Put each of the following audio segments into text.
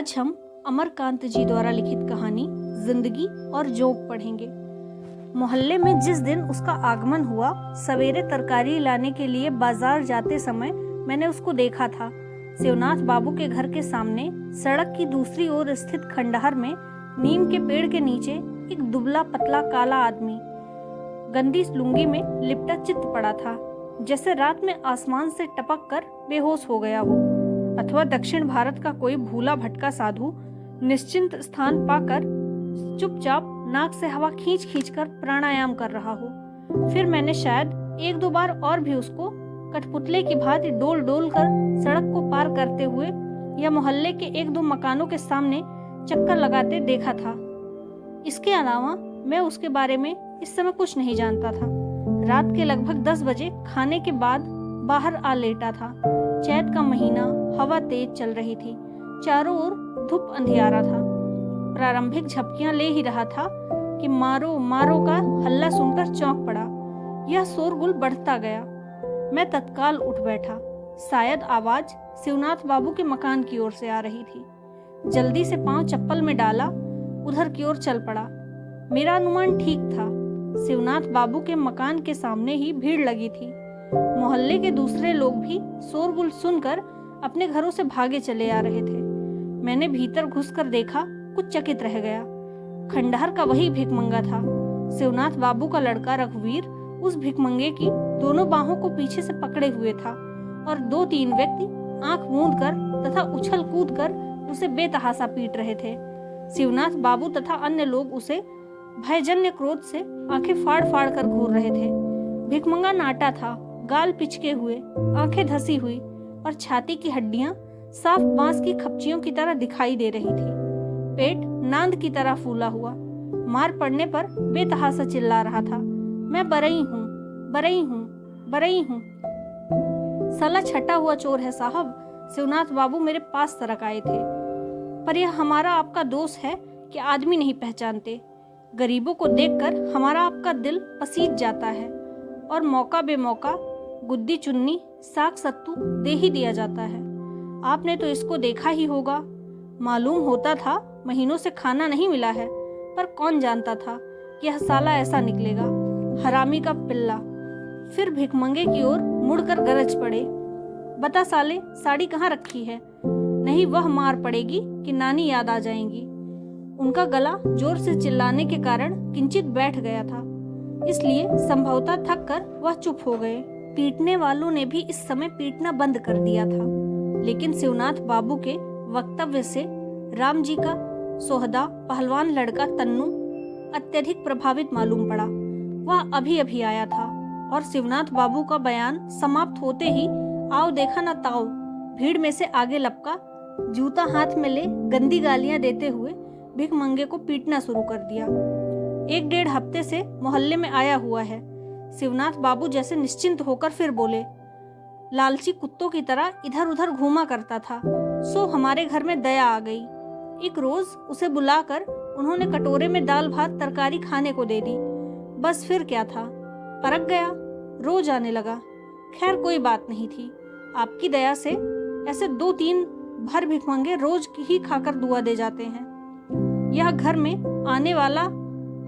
आज हम अमरकांत जी द्वारा लिखित कहानी जिंदगी और जोक पढ़ेंगे। मोहल्ले में जिस दिन उसका आगमन हुआ, सवेरे तरकारी लाने के लिए बाजार जाते समय मैंने उसको देखा था। शिवनाथ बाबू के घर के सामने सड़क की दूसरी ओर स्थित खंडहर में नीम के पेड़ के नीचे एक दुबला पतला काला आदमी गंदी लुंगी में लिपटा चित पड़ा था, जैसे रात में आसमान से टपक कर बेहोश हो गया हो, अथवा दक्षिण भारत का कोई भूला भटका साधु निश्चिंत स्थान पाकर चुपचाप नाक से हवा खींच खींच कर प्राणायाम कर रहा हो। फिर मैंने शायद एक दो बार और भी उसको कठपुतले की भांति डोल डोल कर सड़क को पार करते हुए या मोहल्ले के एक दो मकानों के सामने चक्कर लगाते देखा था। इसके अलावा मैं उसके बारे में इस समय कुछ नहीं जानता था। रात के लगभग 10 बजे खाने के बाद बाहर आ लेटा था। चैत का महीना, हवा तेज चल रही थी, चारों ओर धूप अंधियारा था। प्रारंभिक झपकियां ले ही रहा था कि मारो मारो का हल्ला सुनकर चौंक पड़ा। यह शोरगुल बढ़ता गया। मैं तत्काल उठ बैठा। शायद आवाज शिवनाथ बाबू के मकान की ओर से आ रही थी। जल्दी से पांव चप्पल में डाला, उधर की ओर चल पड़ा। मेरा अनुमान ठीक था। शिवनाथ बाबू के मकान के सामने ही भीड़ लगी थी। मोहल्ले के दूसरे लोग भी शोरगुल सुनकर अपने घरों से भागे चले आ रहे थे। मैंने भीतर घुसकर देखा, कुछ चकित रह गया। खंडहर का वही भिखमंगा था। शिवनाथ बाबू का लड़का रघुवीर उस भिखमंगे की दोनों बाहों को पीछे से पकड़े हुए था और 2-3 व्यक्ति आंख मूंद कर तथा उछल कूद कर उसे बेतहासा पीट रहे थे। शिवनाथ बाबू तथा अन्य लोग उसे भयजन्य क्रोध से आंखें फाड़ फाड़ कर घूर रहे थे। भिखमंगा नाटा था, गाल पिचके हुए, आंखें धसी हुई और छाती की हड्डियां साफ बांस की खपचियों की तरह दिखाई दे रही थी। पेट नांद की तरह फूला हुआ, मार पड़ने पर बेतहासा चिल्ला रहा था, मैं बरई हूँ, बरई हूँ, बरई हूँ। साला छटा हुआ चोर है साहब। शिवनाथ बाबू मेरे पास सरक आए थे। पर यह हमारा आपका दोष है कि आदमी नहीं पहचानते। गरीबों को देखकर हमारा आपका दिल पसीज जाता है और मौका बेमौका गुद्दी चुन्नी साग सत्तू दे ही दिया जाता है। आपने तो इसको देखा ही होगा। मालूम होता था महीनों से खाना नहीं मिला है, पर कौन जानता था कि यह साला ऐसा निकलेगा, हरामी का पिल्ला। फिर भिखमंगे की ओर मुड़कर गरज पड़े, बता साले, साड़ी कहाँ रखी है? नहीं वह मार पड़ेगी कि नानी याद आ जाएंगी। उनका गला जोर से चिल्लाने के कारण किंचित बैठ गया था, इसलिए संभवतः थक कर वह चुप हो गए। पीटने वालों ने भी इस समय पीटना बंद कर दिया था, लेकिन शिवनाथ बाबू के वक्तव्य से राम जी का सोहदा पहलवान लड़का तन्नू अत्यधिक प्रभावित मालूम पड़ा। वह अभी अभी आया था और शिवनाथ बाबू का बयान समाप्त होते ही आओ देखा ना ताओ भीड़ में से आगे लपका, जूता हाथ में ले गंदी गालियां देते हुए भिखमंगे को पीटना शुरू कर दिया। 1-1.5 हफ्ते से मोहल्ले में आया हुआ है। शिवनाथ बाबू जैसे निश्चिंत होकर फिर बोले, लालची कुत्तों की तरह इधर उधर घूमा करता था, सो हमारे घर में दया आ गई। एक रोज उसे बुलाकर उन्होंने कटोरे में दाल भात तरकारी खाने को दे दी। बस फिर क्या था, परख गया, रोज आने लगा। खैर कोई बात नहीं थी। आपकी दया से ऐसे 2-3 भर भिखमंगे रोज ही खाकर दुआ दे जाते हैं। यह घर में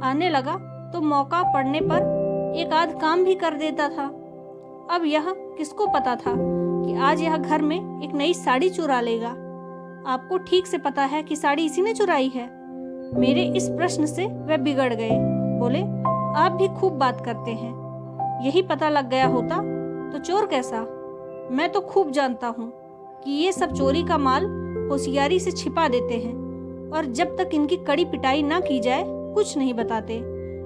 आने लगा तो मौका पड़ने पर एक आध काम भी कर देता था। अब यह किसको पता था कि आज यह घर में एक नई साड़ी चुरा लेगा। आपको ठीक से पता है कि साड़ी इसी ने चुराई है। मेरे इस प्रश्न से वह बिगड़ गए। बोले, आप भी खूब बात करते हैं। यही पता लग गया होता तो चोर कैसा। मैं तो खूब जानता हूँ कि ये सब चोरी का माल होशियारी से छिपा देते हैं और जब तक इनकी कड़ी पिटाई ना की जाए कुछ नहीं बताते।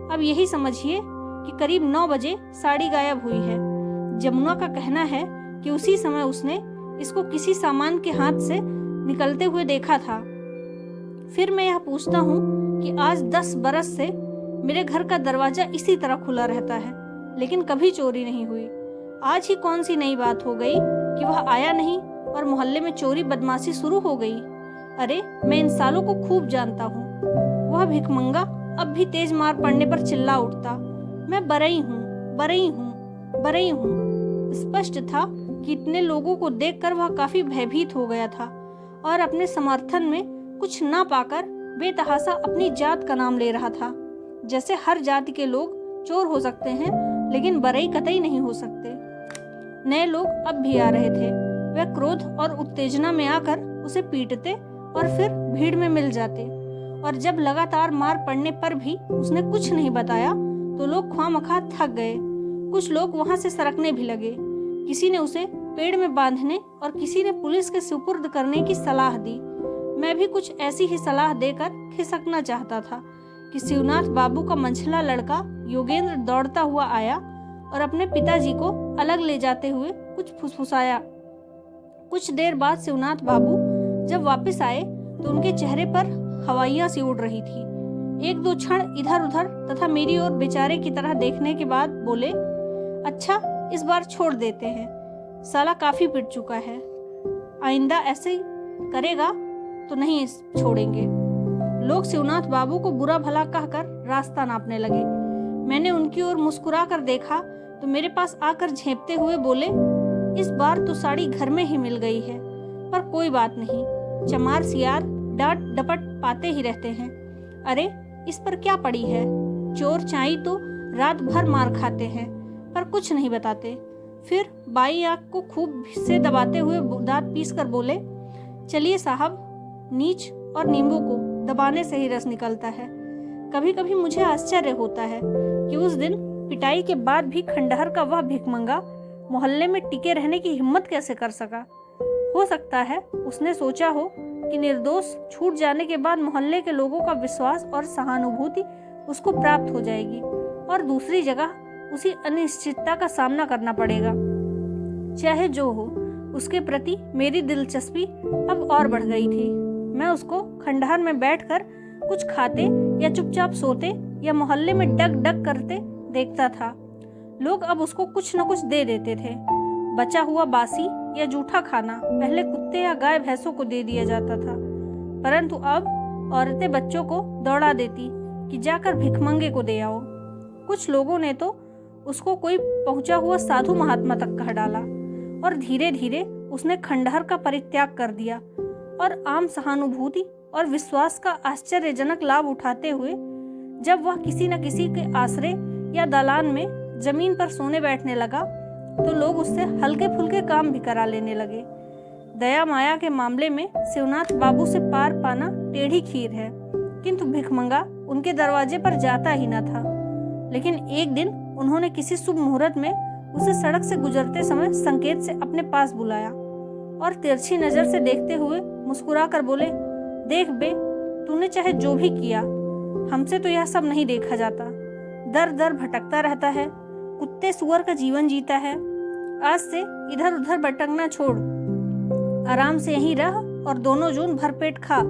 अब यही समझिए कि करीब 9 बजे साड़ी गायब हुई है। जमुना का कहना है कि उसी समय उसने इसको किसी सामान के हाथ से निकलते हुए देखा था। फिर मैं यह पूछता हूँ कि आज 10 बरस से मेरे घर का दरवाजा इसी तरह खुला रहता है, लेकिन कभी चोरी नहीं हुई। आज ही कौन सी नई बात हो गई कि वह आया नहीं और मोहल्ले में चोरी बदमाशी शुरू हो गई। अरे मैं इन सालों को खूब जानता हूँ। वह भिखमंगा अब भी तेज मार पड़ने पर चिल्ला उठता, मैं बरई हूँ, बरई हूँ, बरई हूँ। स्पष्ट था कि इतने लोगों को देखकर वह काफी भयभीत हो गया था और अपने समर्थन में कुछ ना पाकर बेतहासा अपनी जात का नाम ले रहा था। जैसे हर जाति के लोग चोर हो सकते हैं, लेकिन बरई कतई नहीं हो सकते। नए लोग अब भी आ रहे थे। वह क्रोध और उत्तेजना में आकर उसे पीटते और फिर भीड़ में मिल जाते, और जब लगातार मार पड़ने पर भी उसने कुछ नहीं बताया तो लोग ख्वामखा थक गए। कुछ लोग वहां से सरकने भी लगे। किसी ने उसे पेड़ में बांधने और किसी ने पुलिस के सुपुर्द करने की सलाह दी। मैं भी कुछ ऐसी ही सलाह देकर खिसकना चाहता था कि शिवनाथ बाबू का मंझला लड़का योगेंद्र दौड़ता हुआ आया और अपने पिताजी को अलग ले जाते हुए कुछ फुसफुसाया। कुछ देर बाद शिवनाथ बाबू जब वापस आए तो उनके चेहरे पर हवाइयां सी उड़ रही थी। एक दो क्षण इधर उधर तथा मेरी ओर बेचारे की तरह देखने के बाद बोले, अच्छा इस बार छोड़ देते हैं, साला काफी पिट चुका है, आइंदा ऐसे करेगा तो नहीं छोड़ेंगे। लोग शिवनाथ बाबू को बुरा भला कहकर रास्ता नापने लगे। मैंने उनकी ओर मुस्कुरा कर देखा तो मेरे पास आकर झेंपते हुए बोले, इस बार तो साड़ी घर में ही मिल गई है, पर कोई बात नहीं, चमार सियार डांट डपट पाते ही रहते हैं। अरे इस पर क्या पड़ी है, चोर चाई तो रात भर मार खाते हैं पर कुछ नहीं बताते। फिर बाई आंख को खूब से दबाते हुए दांत पीस कर बोले, चलिए साहब, नीच और नींबू को दबाने से ही रस निकलता है। कभी कभी मुझे आश्चर्य होता है कि उस दिन पिटाई के बाद भी खंडहर का वह भिखमंगा मोहल्ले में टिके रहने की हिम्मत कैसे कर सका। हो सकता है उसने सोचा हो कि निर्दोष छूट जाने के बाद मोहल्ले के लोगों का विश्वास और सहानुभूति उसको प्राप्त हो जाएगी और दूसरी जगह उसी अनिश्चितता का सामना करना पड़ेगा। चाहे जो हो, उसके प्रति मेरी दिलचस्पी अब और बढ़ गई थी। मैं उसको खंडहर में बैठकर कुछ खाते या चुपचाप सोते या मोहल्ले में डग डग करते देखता था। लोग अब उसको कुछ न कुछ दे देते थे। बचा हुआ बासी या जूठा खाना पहले कुत्ते या गाय भैंसों को दे दिया जाता था, परंतु अब औरतें बच्चों को दौड़ा देती कि जाकर भिखमंगे को दे आओ। कुछ लोगों ने तो उसको कोई पहुंचा हुआ साधु महात्मा तक कह डाला और धीरे धीरे उसने खंडहर का परित्याग कर दिया और आम सहानुभूति और विश्वास का आश्चर्यजनक लाभ उठाते हुए जब वह किसी न किसी के आश्रय या दालान में जमीन पर सोने बैठने लगा तो लोग उससे हल्के फुल्के काम भी करा लेने लगे। दया माया के मामले में शिवनाथ बाबू से पार पाना टेढ़ी खीर है, किंतु भिखमंगा उनके दरवाजे पर जाता ही न था। लेकिन एक दिन उन्होंने किसी शुभ मुहूर्त में उसे सड़क से गुजरते समय संकेत से अपने पास बुलाया और तिरछी नजर से देखते हुए मुस्कुरा कर बोले, देख बे, तूने चाहे जो भी किया, हमसे तो यह सब नहीं देखा जाता। दर दर भटकता रहता है, कुत्ते सुअर का जीवन जीता है। आज से इधर उधर भटकना छोड़, आराम से यहीं रह और दोनों जून भरपेट खा।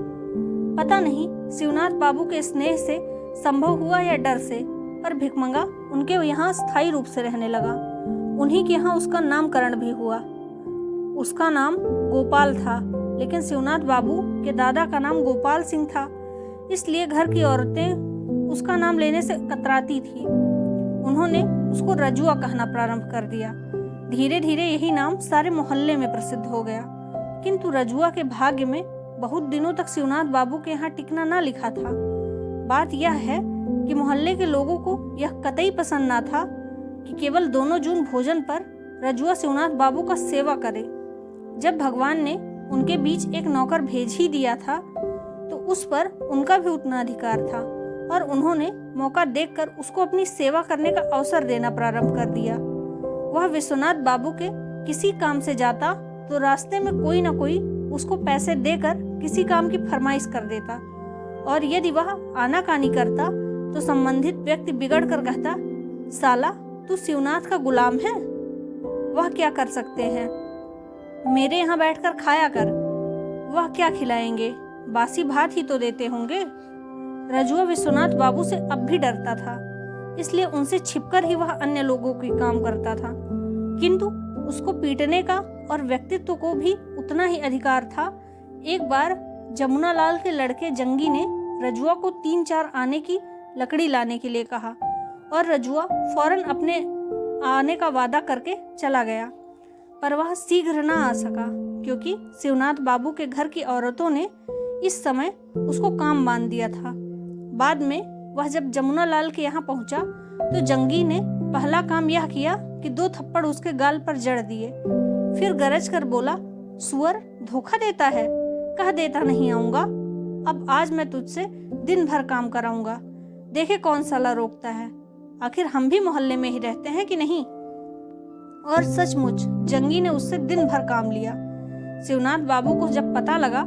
पता नहीं शिवनाथ बाबू के स्नेह से संभव हुआ या डर से, पर भिखमंगा उनके यहाँ स्थायी रूप से रहने लगा। उन्हीं के यहाँ उसका नामकरण भी हुआ। उसका नाम गोपाल था, लेकिन शिवनाथ बाबू के दादा का नाम गोपाल सिंह था, इसलिए घर की औरतें उसका नाम लेने से कतराती थी। उन्होंने उसको रजुआ कहना प्रारंभ कर दिया। धीरे धीरे यही नाम सारे मोहल्ले में प्रसिद्ध हो गया, किंतु रजुआ के भाग्य में बहुत दिनों तक शिवनाथ बाबू के यहाँ टिकना ना लिखा था। बात यह है कि मोहल्ले के लोगों को यह कतई पसंद ना था कि केवल दोनों जून भोजन पर रजुआ शिवनाथ बाबू का सेवा करे। जब भगवान ने उनके बीच एक नौकर भेज ही दिया था तो उस पर उनका भी उतना अधिकार था और उन्होंने मौका देखकर उसको अपनी सेवा करने का अवसर देना प्रारंभ कर दिया। वह विश्वनाथ बाबू के किसी काम से जाता तो रास्ते में कोई न कोई उसको पैसे देकर किसी काम की फरमाइश कर देता, और यदि वह आनाकानी करता तो संबंधित व्यक्ति बिगड़ कर कहता, साला तू शिवनाथ का गुलाम है, वह क्या कर सकते हैं, मेरे यहाँ बैठकर खाया कर। वह क्या खिलाएंगे, बासी भात ही तो देते होंगे। रजुआ विश्वनाथ बाबू से अब भी डरता था, इसलिए उनसे छिपकर ही वह अन्य लोगों के काम करता था, किंतु उसको पीटने का और व्यक्तित्व को भी उतना ही अधिकार था। एक बार जमुना लाल के लड़के जंगी ने रजुआ को 3-4 आने की लकड़ी लाने के लिए कहा और रजुआ फौरन अपने आने का वादा करके चला गया, पर वह शीघ्र न आ सका क्योंकि शिवनाथ बाबू के घर की औरतों ने इस समय उसको काम बांध दिया था। बाद में वह जब जमुना लाल के यहाँ पहुंचा तो जंगी ने पहला काम यह किया कि 2 थप्पड़ उसके गाल पर जड़ दिए। फिर गरज कर बोला, सुअर धोखा देता है, कह देता नहीं आऊंगा। अब आज मैं तुझसे दिन भर काम कराऊंगा, देखे कौन साला रोकता है। आखिर हम भी मोहल्ले में ही रहते हैं कि नहीं। और सचमुच जंगी ने उससे दिन भर काम लिया। शिवनाथ बाबू को जब पता लगा,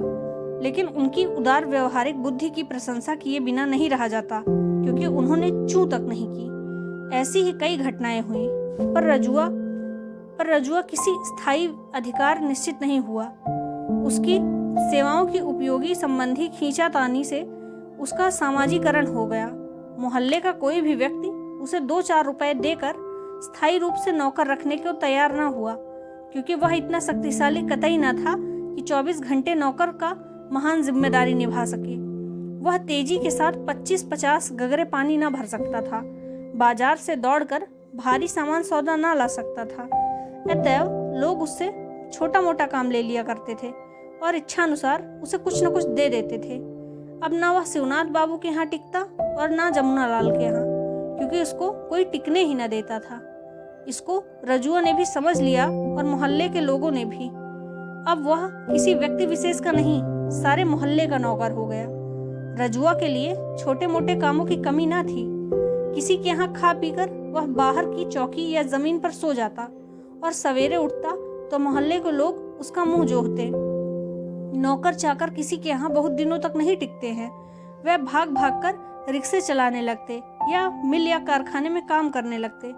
लेकिन उनकी उदार व्यवहारिक बुद्धि की प्रशंसा किए बिना नहीं रहा जाता, क्योंकि उन्होंने चूं तक नहीं की। ऐसी ही कई घटनाएं हुई, पर रजुआ किसी स्थायी अधिकार निश्चित नहीं हुआ। उसकी सेवाओं की उपयोगी संबंधी खींचातानी से उसका सामाजिकरण हो गया। मोहल्ले का कोई भी व्यक्ति उसे 2-4 रुपए देकर स्थायी रूप से नौकर रखने को तैयार न हुआ, क्योंकि वह इतना शक्तिशाली कतई न था कि 24 घंटे नौकर का महान जिम्मेदारी निभा सके। वह तेजी के साथ 25-50 गगरे पानी न भर सकता था, बाजार से दौड़कर भारी सामान सौदा न ला सकता था। अतएव लोग उससे छोटा मोटा काम ले लिया करते थे और इच्छानुसार उसे कुछ न कुछ दे देते थे। अब ना वह शिवनाथ बाबू के यहाँ टिकता और ना जमुना लाल के यहाँ, क्योंकि उसको कोई टिकने ही न देता था। इसको रजुआ ने भी समझ लिया और मोहल्ले के लोगों ने भी। अब वह किसी व्यक्ति विशेष का नहीं, सारे मोहल्ले का नौकर हो गया। रजुआ के लिए छोटे मोटे कामों की कमी न थी। किसी के यहाँ खा पीकर वह बाहर की चौकी या जमीन पर सो जाता और सवेरे उठता तो मोहल्ले के लोग उसका मुंह जोहते। नौकर चाकर किसी के यहाँ बहुत दिनों तक नहीं टिकते हैं। वह भाग भाग कर रिक्शे चलाने लगते या मिल या कारखाने में काम करने लगते।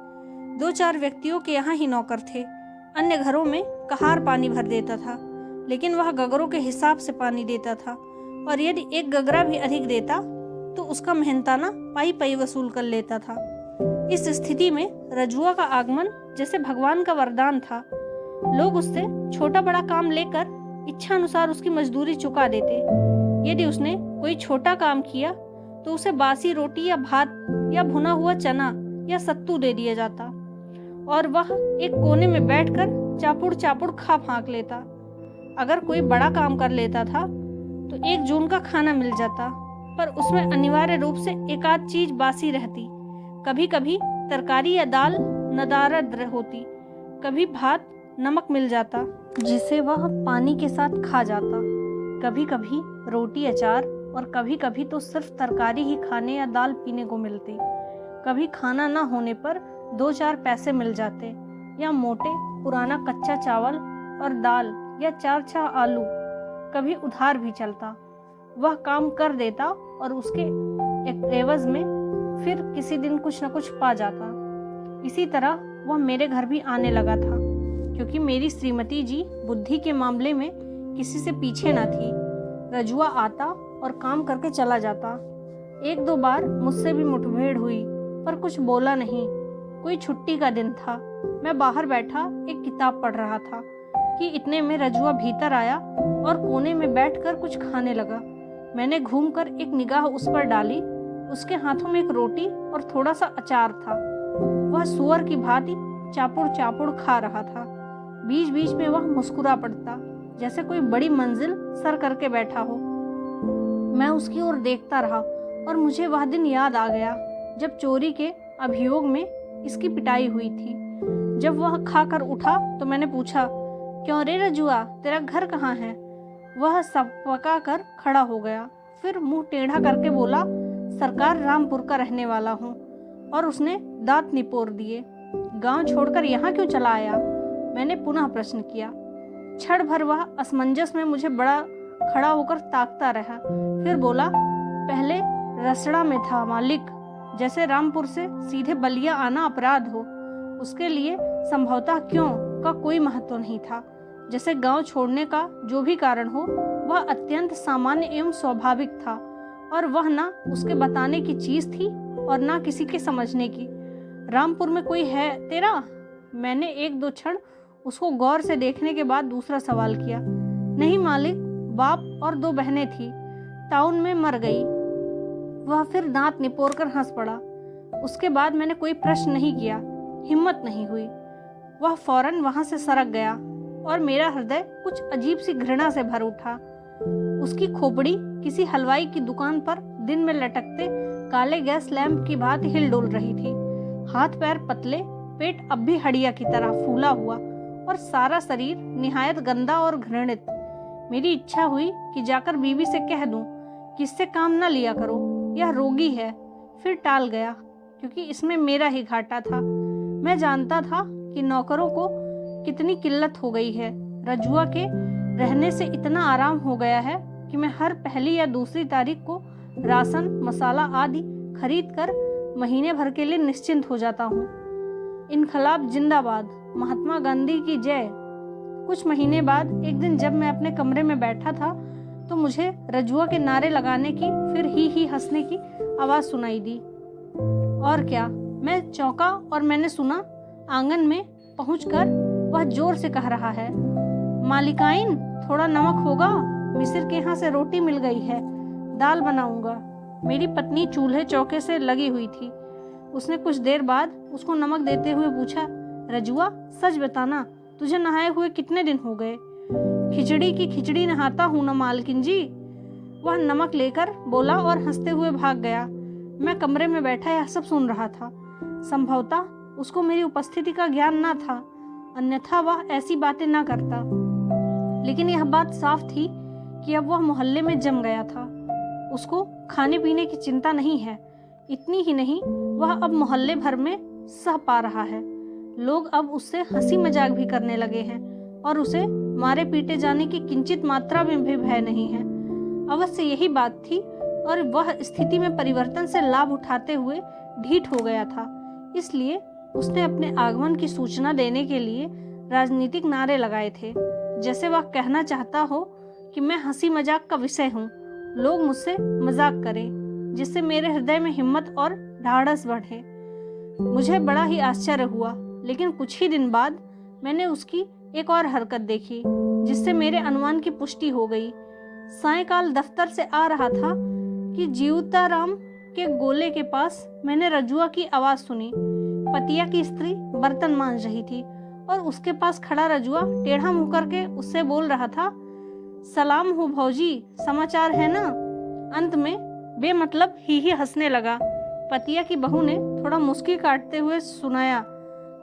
2-4 व्यक्तियों के यहाँ ही नौकर थे। अन्य घरों में कहार पानी भर देता था, लेकिन वह गगरों के हिसाब से पानी देता था, और यदि एक गगरा भी अधिक देता तो उसका मेहनताना पाई पाई वसूल कर लेता था। इस स्थिति में रजुआ का आगमन जैसे भगवान का वरदान था। लोग उससे छोटा बड़ा काम लेकर इच्छा अनुसार उसकी मजदूरी चुका देते। यदि उसने कोई छोटा काम किया तो उसे बासी रोटी या भात या भुना हुआ चना या सत्तू दे दिया जाता, और वह एक कोने में बैठकर चापुड़ चापुड़ खा फांक लेता। अगर कोई बड़ा काम कर लेता था तो 1 जून का खाना मिल जाता, पर उसमें अनिवार्य रूप से एक आध चीज बासी रहती। कभी कभी तरकारी या दाल नदारद होती, कभी भात नमक मिल जाता जिसे वह पानी के साथ खा जाता। कभी कभी रोटी अचार, और कभी कभी तो सिर्फ तरकारी ही खाने या दाल पीने को मिलती। कभी खाना न होने पर 2-4 पैसे मिल जाते, या मोटे पुराना कच्चा चावल और दाल या 4-6 आलू। कभी उधार भी चलता। वह काम कर देता और उसके एवज में फिर किसी दिन कुछ न कुछ पा जाता। इसी तरह वह मेरे घर भी आने लगा था, क्योंकि मेरी श्रीमती जी बुद्धि के मामले में किसी से पीछे न थी। रजुआ आता और काम करके चला जाता। 1-2 बार मुझसे भी मुठभेड़ हुई, पर कुछ बोला नहीं। कोई छुट्टी का दिन था, मैं बाहर बैठा एक किताब पढ़ रहा था कि इतने में रजुआ भीतर आया और कोने में बैठकर कुछ खाने लगा। मैंने घूमकर एक निगाह उस पर डाली। उसके हाथों में एक रोटी और थोड़ा सा अचार था। वह सुअर की भांति चापुड़ चापुड़ खा रहा था। बीच बीच में वह मुस्कुरा पड़ता, जैसे कोई बड़ी मंजिल सर करके बैठा हो। मैं उसकी ओर देखता रहा और मुझे वह दिन याद आ गया जब चोरी के अभियोग में इसकी पिटाई हुई थी। जब वह खाकर उठा तो मैंने पूछा, क्यों रे रजुआ, तेरा घर कहाँ है? वह सपका कर खड़ा हो गया, फिर मुंह टेढ़ा करके बोला, सरकार रामपुर का रहने वाला हूँ। और उसने दांत निपोर दिए। गांव छोड़कर यहाँ क्यों चला आया? मैंने पुनः प्रश्न किया। क्षण भर वह असमंजस में मुझे बड़ा खड़ा होकर ताकता रहा, फिर बोला, पहले रसड़ा में था मालिक। जैसे रामपुर से सीधे बलिया आना अपराध हो, उसके लिए संभवतः क्यों का कोई महत्व नहीं था। जैसे गांव छोड़ने का जो भी कारण हो, वह अत्यंत सामान्य एवं स्वाभाविक था, और वह ना उसके बताने की चीज थी और ना किसी के समझने की। रामपुर में कोई है तेरा? मैंने 1-2 क्षण उसको गौर से देखने के बाद दूसरा सवाल किया। नहीं मालिक, बाप और 2 बहनें थी, टाउन में मर गई। वह फिर दांत निपोर कर हंस पड़ा। उसके बाद मैंने कोई प्रश्न नहीं किया, हिम्मत नहीं हुई। वह फौरन वहां से सरक गया और मेरा हृदय कुछ अजीब सी घृणा से भर उठा। उसकी खोपड़ी किसी हलवाई की दुकान पर दिन में लटकते काले गैस लैंप की भांति हिल डोल रही थी। हाथ पैर पतले, पेट अब भी हड्डिया की तरह फूला हुआ और सारा शरीर निहायत गंदा और घृणित। मेरी इच्छा हुई कि जाकर बीवी से कह दूं कि इससे काम न लिया करो, यह रोगी है। फिर टाल गया, क्योंकि इसमें मेरा ही घाटा था। मैं जानता था कि नौकरों को कितनी किल्लत हो गई है। रजुआ के रहने से इतना आराम हो गया है कि मैं हर पहली या दूसरी तारीख को राशन, मसाला आदि खरीद कर महीने भर के लिए निश्चिंत हो जाता हूँ। इनकलाब जिंदाबाद, महात्मा गांधी की जय। कुछ महीने बाद एक दिन जब मैं अपने कमरे में बैठा था तो मुझे रजुआ के नारे लगाने की, फिर ही हंसने की आवाज सुनाई दी। और क्या, मैं चौंका और मैंने सुना, आंगन में पहुंचकर वह जोर से कह रहा है, मालिकाइन थोड़ा नमक होगा, मिस्र के यहाँ से रोटी मिल गई है, दाल बनाऊंगा। मेरी पत्नी चूल्हे चौके से लगी हुई थी। उसने कुछ देर बाद उसको नमक देते हुए पूछा, रजुआ सच बताना, तुझे नहाए हुए कितने दिन हो गए? खिचड़ी की खिचड़ी नहाता हूँ ना मालकिन जी। वह नमक लेकर बोला और हंसते हुए भाग गया। मैं कमरे में बैठा यह सब सुन रहा था। संभवतः उसको मेरी उपस्थिति का ज्ञान न था, अन्यथा वह ऐसी बातें न करता। लेकिन यह बात साफ थी कि अब वह मोहल्ले में जम गया था। उसको खाने पीने की चिंता नहीं है। इतनी ही नहीं, वह अब मोहल्ले भर में सह पा रहा है। लोग अब उससे हंसी मजाक भी करने लगे हैं और उसे मारे पीटे जाने की किंचित मात्रा में भी भय नहीं है। अवश्य यही बात थी और वह स्थिति में परिवर्तन से लाभ उठाते हुए ढीठ हो गया था। इसलिए उसने अपने आगमन की सूचना देने के लिए राजनीतिक नारे लगाए थे, जैसे वह कहना चाहता हो कि मैं हंसी मजाक का विषय हूँ, लोग मुझसे मजाक करें, जिससे मेरे हृदय में हिम्मत और ढाढ़स बढ़े। मुझे बड़ा ही आश्चर्य हुआ, लेकिन कुछ ही दिन बाद मैंने उसकी एक और हरकत देखी, जिससे मेरे अनुमान की पुष्टि हो गई। सायंकाल दफ्तर से आ रहा था कि जीवताराम के गोले के पास मैंने रजुआ की आवाज सुनी। पतिया की स्त्री बर्तन मांज रही थी और उसके पास खड़ा रजुआ टेढ़ा मुंह करके उससे बोल रहा था, सलाम हो भौजी, समाचार है ना? अंत में बेमतलब ही हंसने लगा। पतिया की बहू ने थोड़ा मुस्की काटते हुए सुनाया,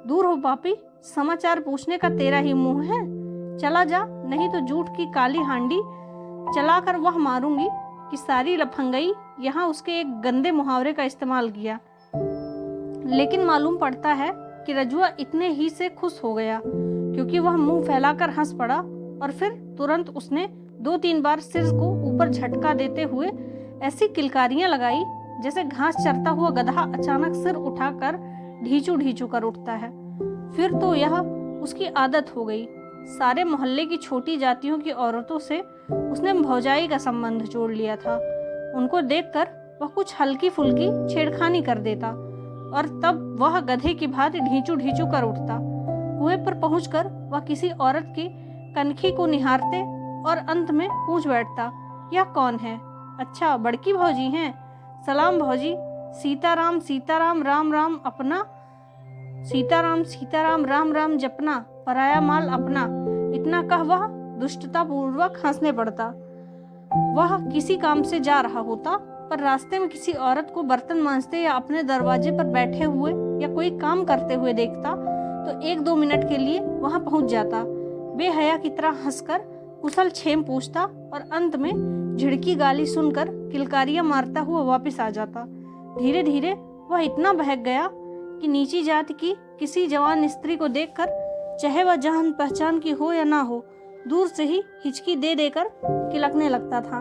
दूर हो पापी, समाचार पूछने का तेरा ही मुंह है, चला जा, नहीं तो जूठ की काली हांडी चलाकर वह मारूंगी कि सारी लफंगई। यहाँ उसके एक गंदे मुहावरे का इस्तेमाल किया। लेकिन मालूम पड़ता है कि रजुआ इतने ही से खुश हो गया, क्योंकि वह मुंह फैलाकर हंस पड़ा और फिर तुरंत उसने 2-3 बार सिर को ऊपर झटका देते हुए ऐसी किलकारियां लगाई जैसे घास चरता हुआ गधा अचानक सिर उठाकर ढींचू ढींचू कर उठता है। फिर तो यह उसकी आदत हो गई। सारे मोहल्ले की छोटी जातियों की औरतों से उसने भौजाई का संबंध जोड़ लिया था। उनको देखकर वह कुछ हल्की फुल्की छेड़खानी कर देता और तब वह गधे की भांति ढींचू ढींचू कर उठता। कुएं पर पहुंचकर वह किसी औरत की कनखी को निहारते और अंत में पूछ बैठता, यह कौन है? अच्छा, बड़की भौजी हैं। सलाम भौजी, सीताराम सीताराम राम राम अपना, सीताराम सीताराम राम राम जपना, पराया माल अपना। इतना कह वह दुष्टता पूर्वक हंसने पड़ता। वह किसी काम से जा रहा होता, पर रास्ते में किसी औरत को बर्तन मांजते या अपने दरवाजे पर बैठे हुए या कोई काम करते हुए देखता तो 1-2 मिनट के लिए वहां पहुंच जाता, बेहया की तरह हंसकर कुशल क्षेम पूछता और अंत में झिड़की गाली सुनकर किलकारियां मारता हुआ वापस आ जाता। धीरे धीरे वह इतना बहक गया कि नीची जाति की किसी जवान स्त्री को देखकर, चाहे वह जान पहचान की हो या ना हो, दूर से ही हिचकी दे देकर किलकने लगता था।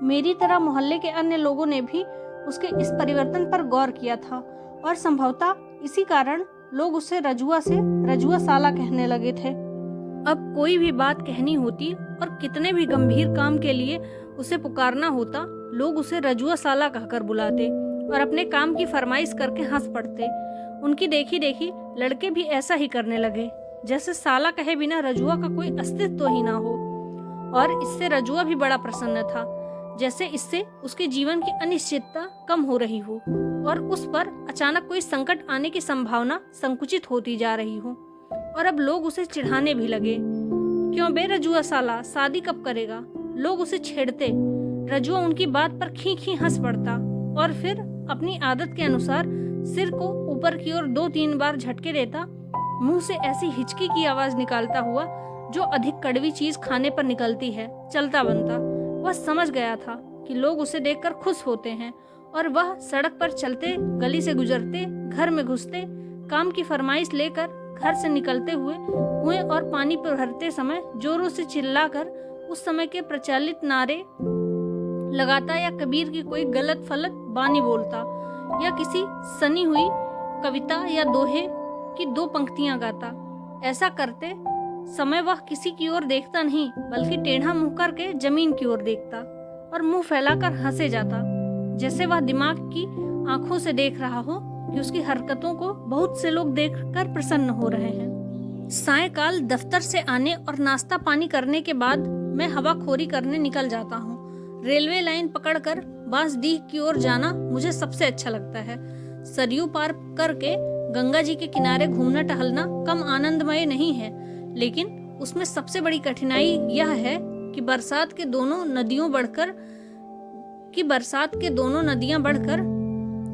मेरी तरह मोहल्ले के अन्य लोगों ने भी उसके इस परिवर्तन पर गौर किया था और संभवतः इसी कारण लोग उसे रजुआ से रजुआ साला कहने लगे थे। अब कोई भी बात कहनी होती और कितने भी गंभीर काम के लिए उसे पुकारना होता, लोग उसे रजुआ साला कहकर बुलाते और अपने काम की फरमाइश करके हंस पड़ते। उनकी देखी देखी लड़के भी ऐसा ही करने लगे, जैसे साला कहे बिना रजुआ का कोई अस्तित्व ही ना हो। और इससे रजुआ भी बड़ा प्रसन्न था, जैसे इससे उसके जीवन की अनिश्चितता कम हो रही हो और उस पर अचानक कोई संकट आने की संभावना संकुचित होती जा रही हो। और अब लोग उसे चिढ़ाने भी लगे, क्यों बे रजुआ साला, शादी कब करेगा? लोग उसे छेड़ते। रजुआ उनकी बात पर खी खी हंस पड़ता और फिर अपनी आदत के अनुसार सिर को ऊपर की ओर 2-3 बार झटके देता, मुंह से ऐसी हिचकी की आवाज निकालता हुआ जो अधिक कड़वी चीज खाने पर निकलती है, चलता बनता। वह समझ गया था कि लोग उसे देखकर खुश होते हैं और वह सड़क पर चलते, गली से गुजरते, घर में घुसते, काम की फरमाइश लेकर घर से निकलते हुए कुएं और पानी पर भरते समय जोरों से चिल्लाकर उस समय के प्रचलित नारे लगाता या कबीर की कोई गलत फलत बानी बोलता या किसी सनी हुई कविता या दोहे की 2 पंक्तियां गाता। ऐसा करते समय वह किसी की ओर देखता नहीं बल्कि टेढ़ा मुंह करके जमीन की ओर देखता और मुंह फैलाकर हंसे जाता, जैसे वह दिमाग की आंखों से देख रहा हो कि उसकी हरकतों को बहुत से लोग देखकर प्रसन्न हो रहे हैं। सायंकाल दफ्तर से आने और नाश्ता पानी करने के बाद मैं हवाखोरी करने निकल जाता हूँ। रेलवे लाइन पकड़कर बांसडीह की ओर जाना मुझे सबसे अच्छा लगता है। सरयू पार करके गंगा जी के किनारे घूमना टहलना कम आनंदमय नहीं है, लेकिन उसमें सबसे बड़ी कठिनाई यह है कि बरसात के दोनों नदियां बढ़कर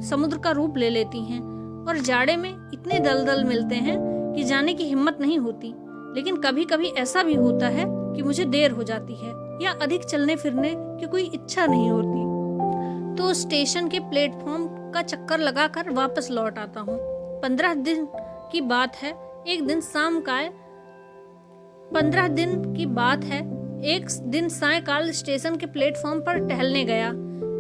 समुद्र का रूप ले लेती हैं और जाड़े में इतने दलदल मिलते हैं कि जाने की हिम्मत नहीं होती। लेकिन कभी कभी ऐसा भी होता है कि मुझे देर हो जाती है या अधिक चलने फिरने की कोई इच्छा नहीं होती, तो स्टेशन के प्लेटफॉर्म का चक्कर लगाकर वापस लौट आता हूँ। 15 दिन की बात है, एक दिन सायंकाल स्टेशन के प्लेटफॉर्म पर टहलने गया।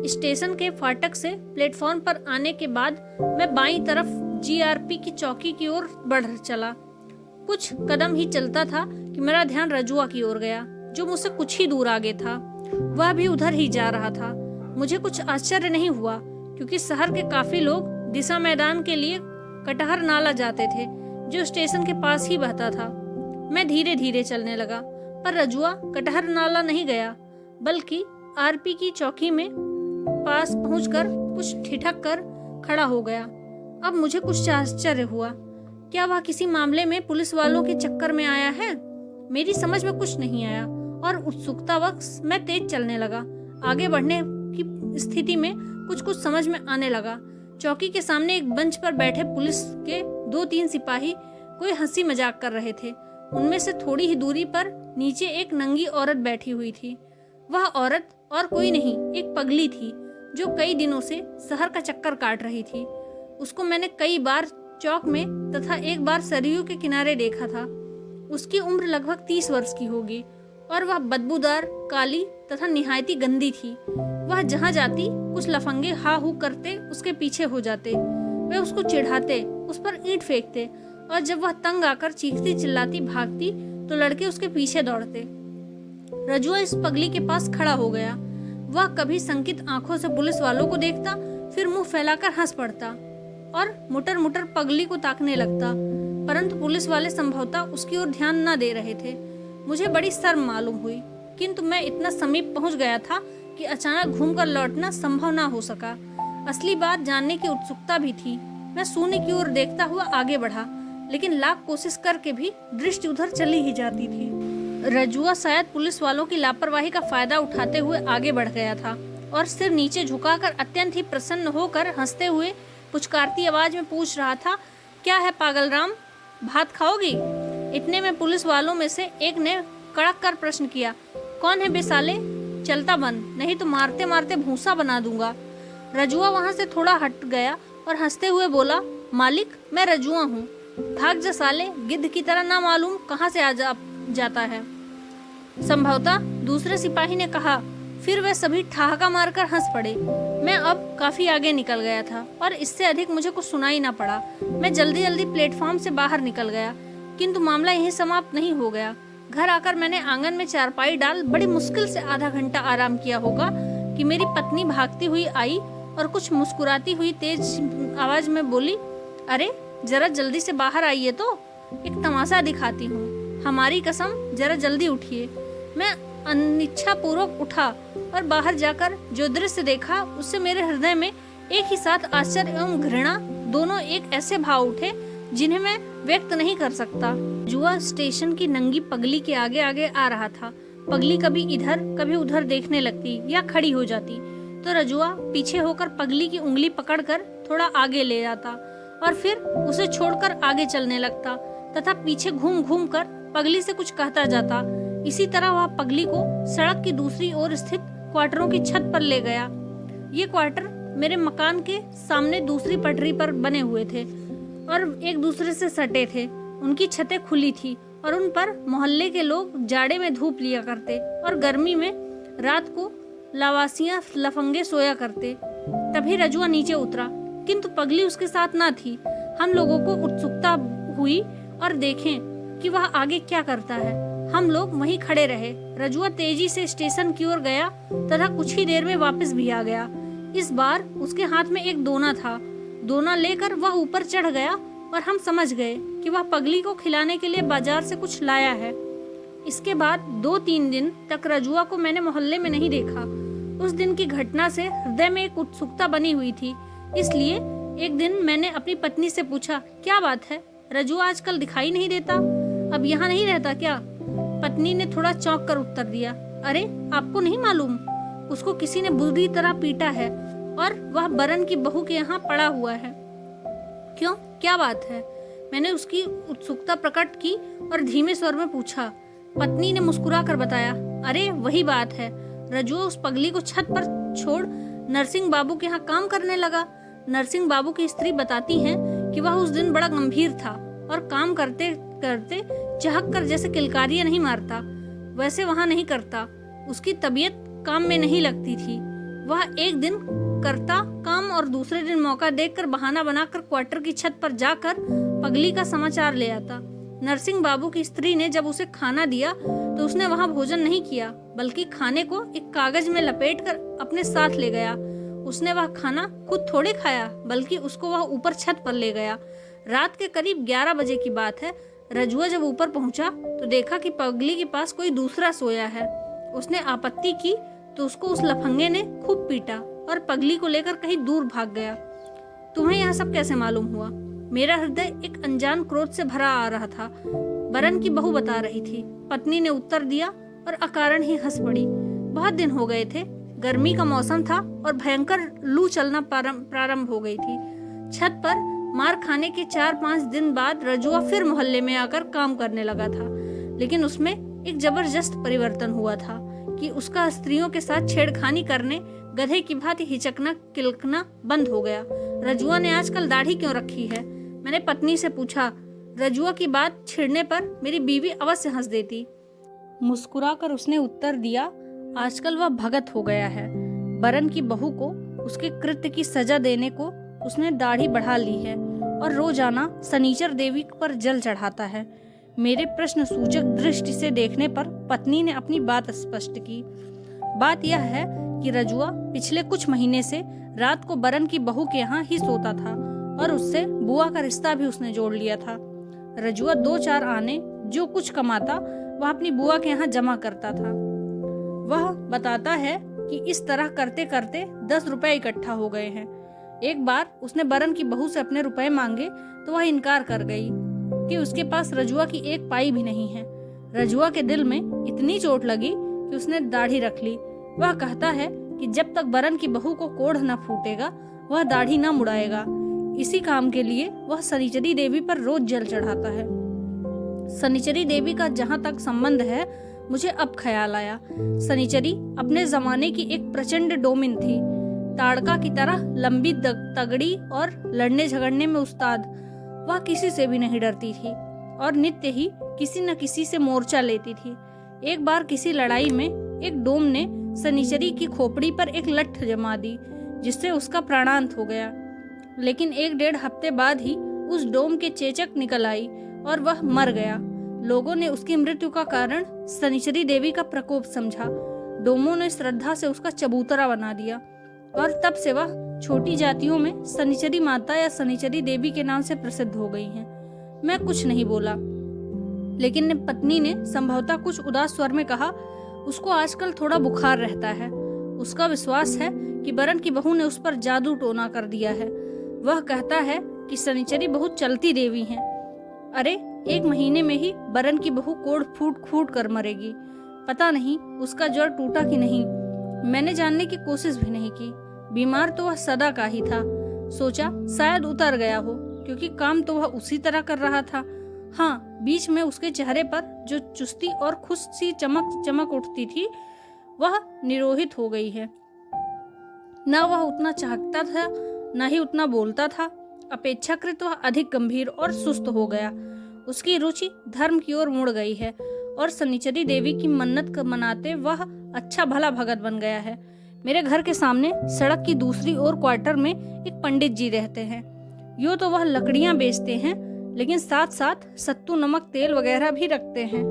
स्टेशन के फाटक से प्लेटफॉर्म पर आने के बाद मैं बाईं तरफ जीआरपी की चौकी की ओर बढ़ चला। कुछ कदम ही चलता था कि मेरा ध्यान रजुआ की ओर गया, जो मुझसे कुछ ही दूर आगे था। वह भी उधर ही जा रहा था। मुझे कुछ आश्चर्य नहीं हुआ, क्योंकि शहर के काफी लोग दिशा मैदान के लिए कटहर नाला जाते थे, जो स्टेशन के पास ही बहता था। मैं धीरे धीरे चलने लगा, पर रजुआ कटहर नाला नहीं गया, बल्कि आरपी की चौकी में पास पहुंचकर कुछ ठिठक कर खड़ा हो गया। अब मुझे कुछ आश्चर्य हुआ। क्या वह किसी मामले में पुलिस वालों के चक्कर में आया है? मेरी समझ में कुछ नहीं आया और उत्सुकतावश मैं तेज चलने लगा। आगे बढ़ने की स्थिति में कुछ समझ में आने लगा। चौकी के सामने एक बेंच पर बैठे पुलिस के 2-3 सिपाही कोई हंसी मजाक कर रहे थे। उनमें से थोड़ी ही दूरी पर नीचे एक नंगी औरत बैठी हुई थी। वह औरत और कोई नहीं, एक पगली थी, जो कई दिनों से शहर का चक्कर काट रही थी। उसको मैंने कई बार चौक में तथा एक बार सरयू के किनारे देखा था। उसकी उम्र लगभग 30 वर्ष की होगी और वह बदबूदार, काली तथा निहायती गंदी थी। वह जहाँ जाती कुछ लफंगे हा हू करते उसके पीछे हो जाते। वे उसको चिढ़ाते, उस पर ईंट फेंकते और जब वह तंग आकर चीखती चिल्लाती भागती तो लड़के उसके पीछे दौड़ते। रजुआ इस पगली के पास खड़ा हो गया। वह कभी संकित आंखों से पुलिस वालों को देखता, फिर मुंह फैलाकर हंस पड़ता और मुटर मुटर पगली को ताकने लगता, परंतु पुलिस वाले संभवतः उसकी ओर ध्यान न दे रहे थे। मुझे बड़ी शर्म मालूम हुई, किंतु मैं इतना समीप पहुंच गया था कि अचानक घूमकर लौटना संभव न हो सका। असली बात जानने की उत्सुकता भी थी। मैं शून्य की ओर देखता हुआ आगे बढ़ा, लेकिन लाख कोशिश करके भी दृष्टि उधर चली ही जाती थी। रजुआ शायद पुलिस वालों की लापरवाही का फायदा उठाते हुए आगे बढ़ गया था और सिर नीचे झुकाकर अत्यंत ही प्रसन्न होकर हंसते हुए पुचकारती आवाज में पूछ रहा था, क्या है पागल राम, भात खाओगी? इतने में पुलिस वालों में से एक ने कड़क कर प्रश्न किया, कौन है बेसाले, चलता बन, नहीं तो मारते मारते भूसा बना दूंगा। रजुआ वहां से थोड़ा हट गया और हंसते हुए बोला, मालिक मैं रजुआ हूँ, भाग जा साले, गिद्ध की तरह ना मालूम कहाँ से आ जाता है। संभवतः दूसरे सिपाही ने कहा। फिर वे सभी ठहाका मारकर हंस पड़े। मैं अब काफी आगे निकल गया था और इससे अधिक मुझे कुछ सुनाई ना पड़ा। मैं जल्दी जल्दी प्लेटफॉर्म से बाहर निकल गया, किंतु मामला यहीं समाप्त नहीं हो गया। घर आकर मैंने आंगन में चारपाई डाल बड़ी मुश्किल से आधा घंटा आराम किया होगा कि मेरी पत्नी भागती हुई आई और कुछ मुस्कुराती हुई तेज आवाज में बोली, अरे जरा जल्दी से बाहर आइए तो एक तमाशा दिखाती हूँ, हमारी कसम जरा जल्दी उठिए। मैं अनिच्छा पूर्वक उठा और बाहर जाकर जो दृश्य देखा उससे मेरे हृदय में एक ही साथ आश्चर्य एवं घृणा दोनों एक ऐसे भाव उठे जिन्हें मैं व्यक्त नहीं कर सकता। जुआ स्टेशन की नंगी पगली के आगे आगे आ रहा था। पगली कभी इधर कभी उधर देखने लगती या खड़ी हो जाती, तो रजुआ पीछे होकर पगली की उंगली पकड़कर थोड़ा आगे ले जाता और फिर उसे छोड़कर आगे चलने लगता तथा पीछे घूम घूम कर पगली से कुछ कहता जाता। इसी तरह वह पगली को सड़क की दूसरी ओर स्थित क्वार्टरों की छत पर ले गया। ये क्वार्टर मेरे मकान के सामने दूसरी पटरी पर बने हुए थे और एक दूसरे से सटे थे। उनकी छतें खुली थी और उन पर मोहल्ले के लोग जाड़े में धूप लिया करते और गर्मी में रात को लावासियां लफंगे सोया करते। तभी रजुआ नीचे उतरा, किंतु पगली उसके साथ ना थी। हम लोगों को उत्सुकता हुई और देखें कि वह आगे क्या करता है। हम लोग वहीं खड़े रहे। रजुआ तेजी से स्टेशन की ओर गया तथा कुछ ही देर में वापस भी आ गया। इस बार उसके हाथ में एक दोना था। दोना लेकर वह ऊपर चढ़ गया और हम समझ गए कि वह पगली को खिलाने के लिए बाजार से कुछ लाया है। इसके बाद 2-3 दिन तक रजुआ को मैंने मोहल्ले में नहीं देखा। उस दिन की घटना से हृदय में एक उत्सुकता बनी हुई थी। इसलिए एक दिन मैंने अपनी पत्नी से पूछा, क्या बात है, रजुआ आजकल दिखाई नहीं देता, अब यहाँ नहीं रहता क्या? पत्नी ने थोड़ा चौंक कर उत्तर दिया, अरे आपको नहीं मालूम, उसको किसी ने बुरी तरह पीटा है और वह बरन की बहू के यहाँ पड़ा हुआ है। क्यों, क्या बात है? मैंने उसकी उत्सुकता प्रकट की और धीमे स्वर में पूछा। पत्नी ने मुस्कुरा कर बताया, अरे वही बात है, रजुआ उस पगली को छत पर छोड़ नरसिंह बाबू के यहाँ काम करने लगा। नरसिंह बाबू की स्त्री बताती हैं कि वह उस दिन बड़ा गंभीर था और काम करते करते चहक कर जैसे किलकारियां नहीं मारता वैसे वहां नहीं करता। उसकी तबीयत काम में नहीं लगती थी। वह एक दिन करता काम और दूसरे दिन मौका देखकर बहाना बनाकर क्वार्टर की छत पर जाकर पगली का समाचार ले आता। नरसिंह बाबू की स्त्री ने जब उसे खाना दिया तो उसने वहां भोजन नहीं किया, बल्कि खाने को एक कागज में लपेटकर अपने साथ ले गया। उसने वह खाना खुद थोड़े खाया, बल्कि उसको वह ऊपर छत पर ले गया। रात के करीब 11 बजे की बात है। रजुआ जब ऊपर पहुंचा तो देखा कि पगली के पास कोई दूसरा सोया है। उसने आपत्ति की तो उसको उस लफंगे ने खूब पीटा और पगली को लेकर कहीं दूर भाग गया। तुम्हें यह सब कैसे मालूम हुआ? मेरा हृदय एक अनजान क्रोध से भरा आ रहा था। बरन की बहू बता रही थी, पत्नी ने उत्तर दिया और अकारण ही हंस पड़ी। बहुत दिन हो गए थे, गर्मी का मौसम था और भयंकर लू चलना प्रारंभ हो गई थी। छत पर मार खाने के 4-5 दिन बाद रजुआ फिर मोहल्ले में आकर काम करने लगा था, लेकिन उसमें एक जबरदस्त परिवर्तन हुआ था कि उसका स्त्रियों के साथ छेड़खानी करने, गधे की भांति हिचकना किलकना बंद हो गया। रजुआ ने आजकल दाढ़ी क्यों रखी है? मैंने पत्नी से पूछा। रजुआ की बात छिड़ने पर मेरी बीवी अवश्य हंस देती। मुस्कुराकर उसने उत्तर दिया, आजकल वह भगत हो गया है। बरन की बहू को उसके कृत्य की सजा देने को उसने दाढ़ी बढ़ा ली है और रोजाना शनिचर देवी पर जल चढ़ाता है। मेरे प्रश्न सूचक दृष्टि से देखने पर पत्नी ने अपनी बात स्पष्ट की। बात यह है कि रजुआ पिछले कुछ महीने से रात को बरन की बहू के यहाँ ही सोता था और उससे बुआ का रिश्ता भी उसने जोड़ लिया था। रजुआ 2-4 आने जो कुछ कमाता वह अपनी बुआ के यहाँ जमा करता था। वह बताता है कि इस तरह करते करते 10 रुपए इकट्ठा हो गए हैं। एक बार उसने बरन की बहू से अपने रुपए मांगे तो वह इनकार कर गई कि उसके पास रजुआ की एक पाई भी नहीं है। रजुआ के दिल में इतनी चोट लगी कि उसने दाढ़ी रख ली। वह कहता है कि जब तक बरन की बहू को कोढ़ न फूटेगा वह दाढ़ी न मुड़ाएगा। इसी काम के लिए वह शनिचरी देवी पर रोज जल चढ़ाता है। शनिचरी देवी का जहाँ तक संबंध है, मुझे अब ख्याल आया। शनिचरी अपने जमाने की एक प्रचंड डोमिन थी, ताड़का की तरह लंबी तगड़ी और लड़ने झगड़ने में उस्ताद। वह किसी से भी नहीं डरती थी और नित्य ही किसी न किसी से मोर्चा लेती थी। एक बार किसी लड़ाई में एक डोम ने शनिचरी की खोपड़ी पर एक लठ जमा दी, जिससे उसका प्राणांत हो गया। लेकिन 1-1.5 हफ्ते बाद ही उस डोम के चेचक निकल आई और वह मर गया। लोगों ने उसकी मृत्यु का कारण शनिचरी देवी का प्रकोप समझा। डोमों ने श्रद्धा से उसका चबूतरा बना दिया और तब से वह छोटी जातियों में शनिचरी माता या शनिचरी देवी के नाम से प्रसिद्ध हो गई हैं। मैं कुछ नहीं बोला, लेकिन पत्नी ने संभवतः कुछ उदास स्वर में कहा, उसको आजकल थोड़ा बुखार रहता है। उसका विश्वास है कि बरन की बहू ने उस पर जादू टोना कर दिया है। वह कहता है कि शनिचरी बहुत चलती देवी हैं। अरे 1 महीने में ही बरन की बहू कोढ़ फूट कर मरेगी। पता नहीं उसका जड़ टूटा कि नहीं। मैंने जानने की कोशिश भी नहीं की। बीमार तो वह सदा का ही था। सोचा शायद उतर गया हो, क्योंकि काम तो वह उसी तरह कर रहा था। हाँ, बीच में उसके चेहरे पर जो चुस्ती और खुश सी चमक चमक उठती थी वह निरोहित हो गई है। न वह उतना चाहता था न ही उतना बोलता था। अपेक्षाकृत वह अधिक गंभीर और सुस्त हो गया। उसकी रुचि धर्म की ओर मुड़ गई है और शनिचरी देवी की मन्नत मनाते वह अच्छा भला भगत बन गया है। मेरे घर के सामने सड़क की दूसरी ओर क्वार्टर में एक पंडित जी रहते हैं। यूँ तो वह लकड़ियां बेचते हैं, लेकिन साथ साथ सत्तू नमक तेल वगैरह भी रखते हैं।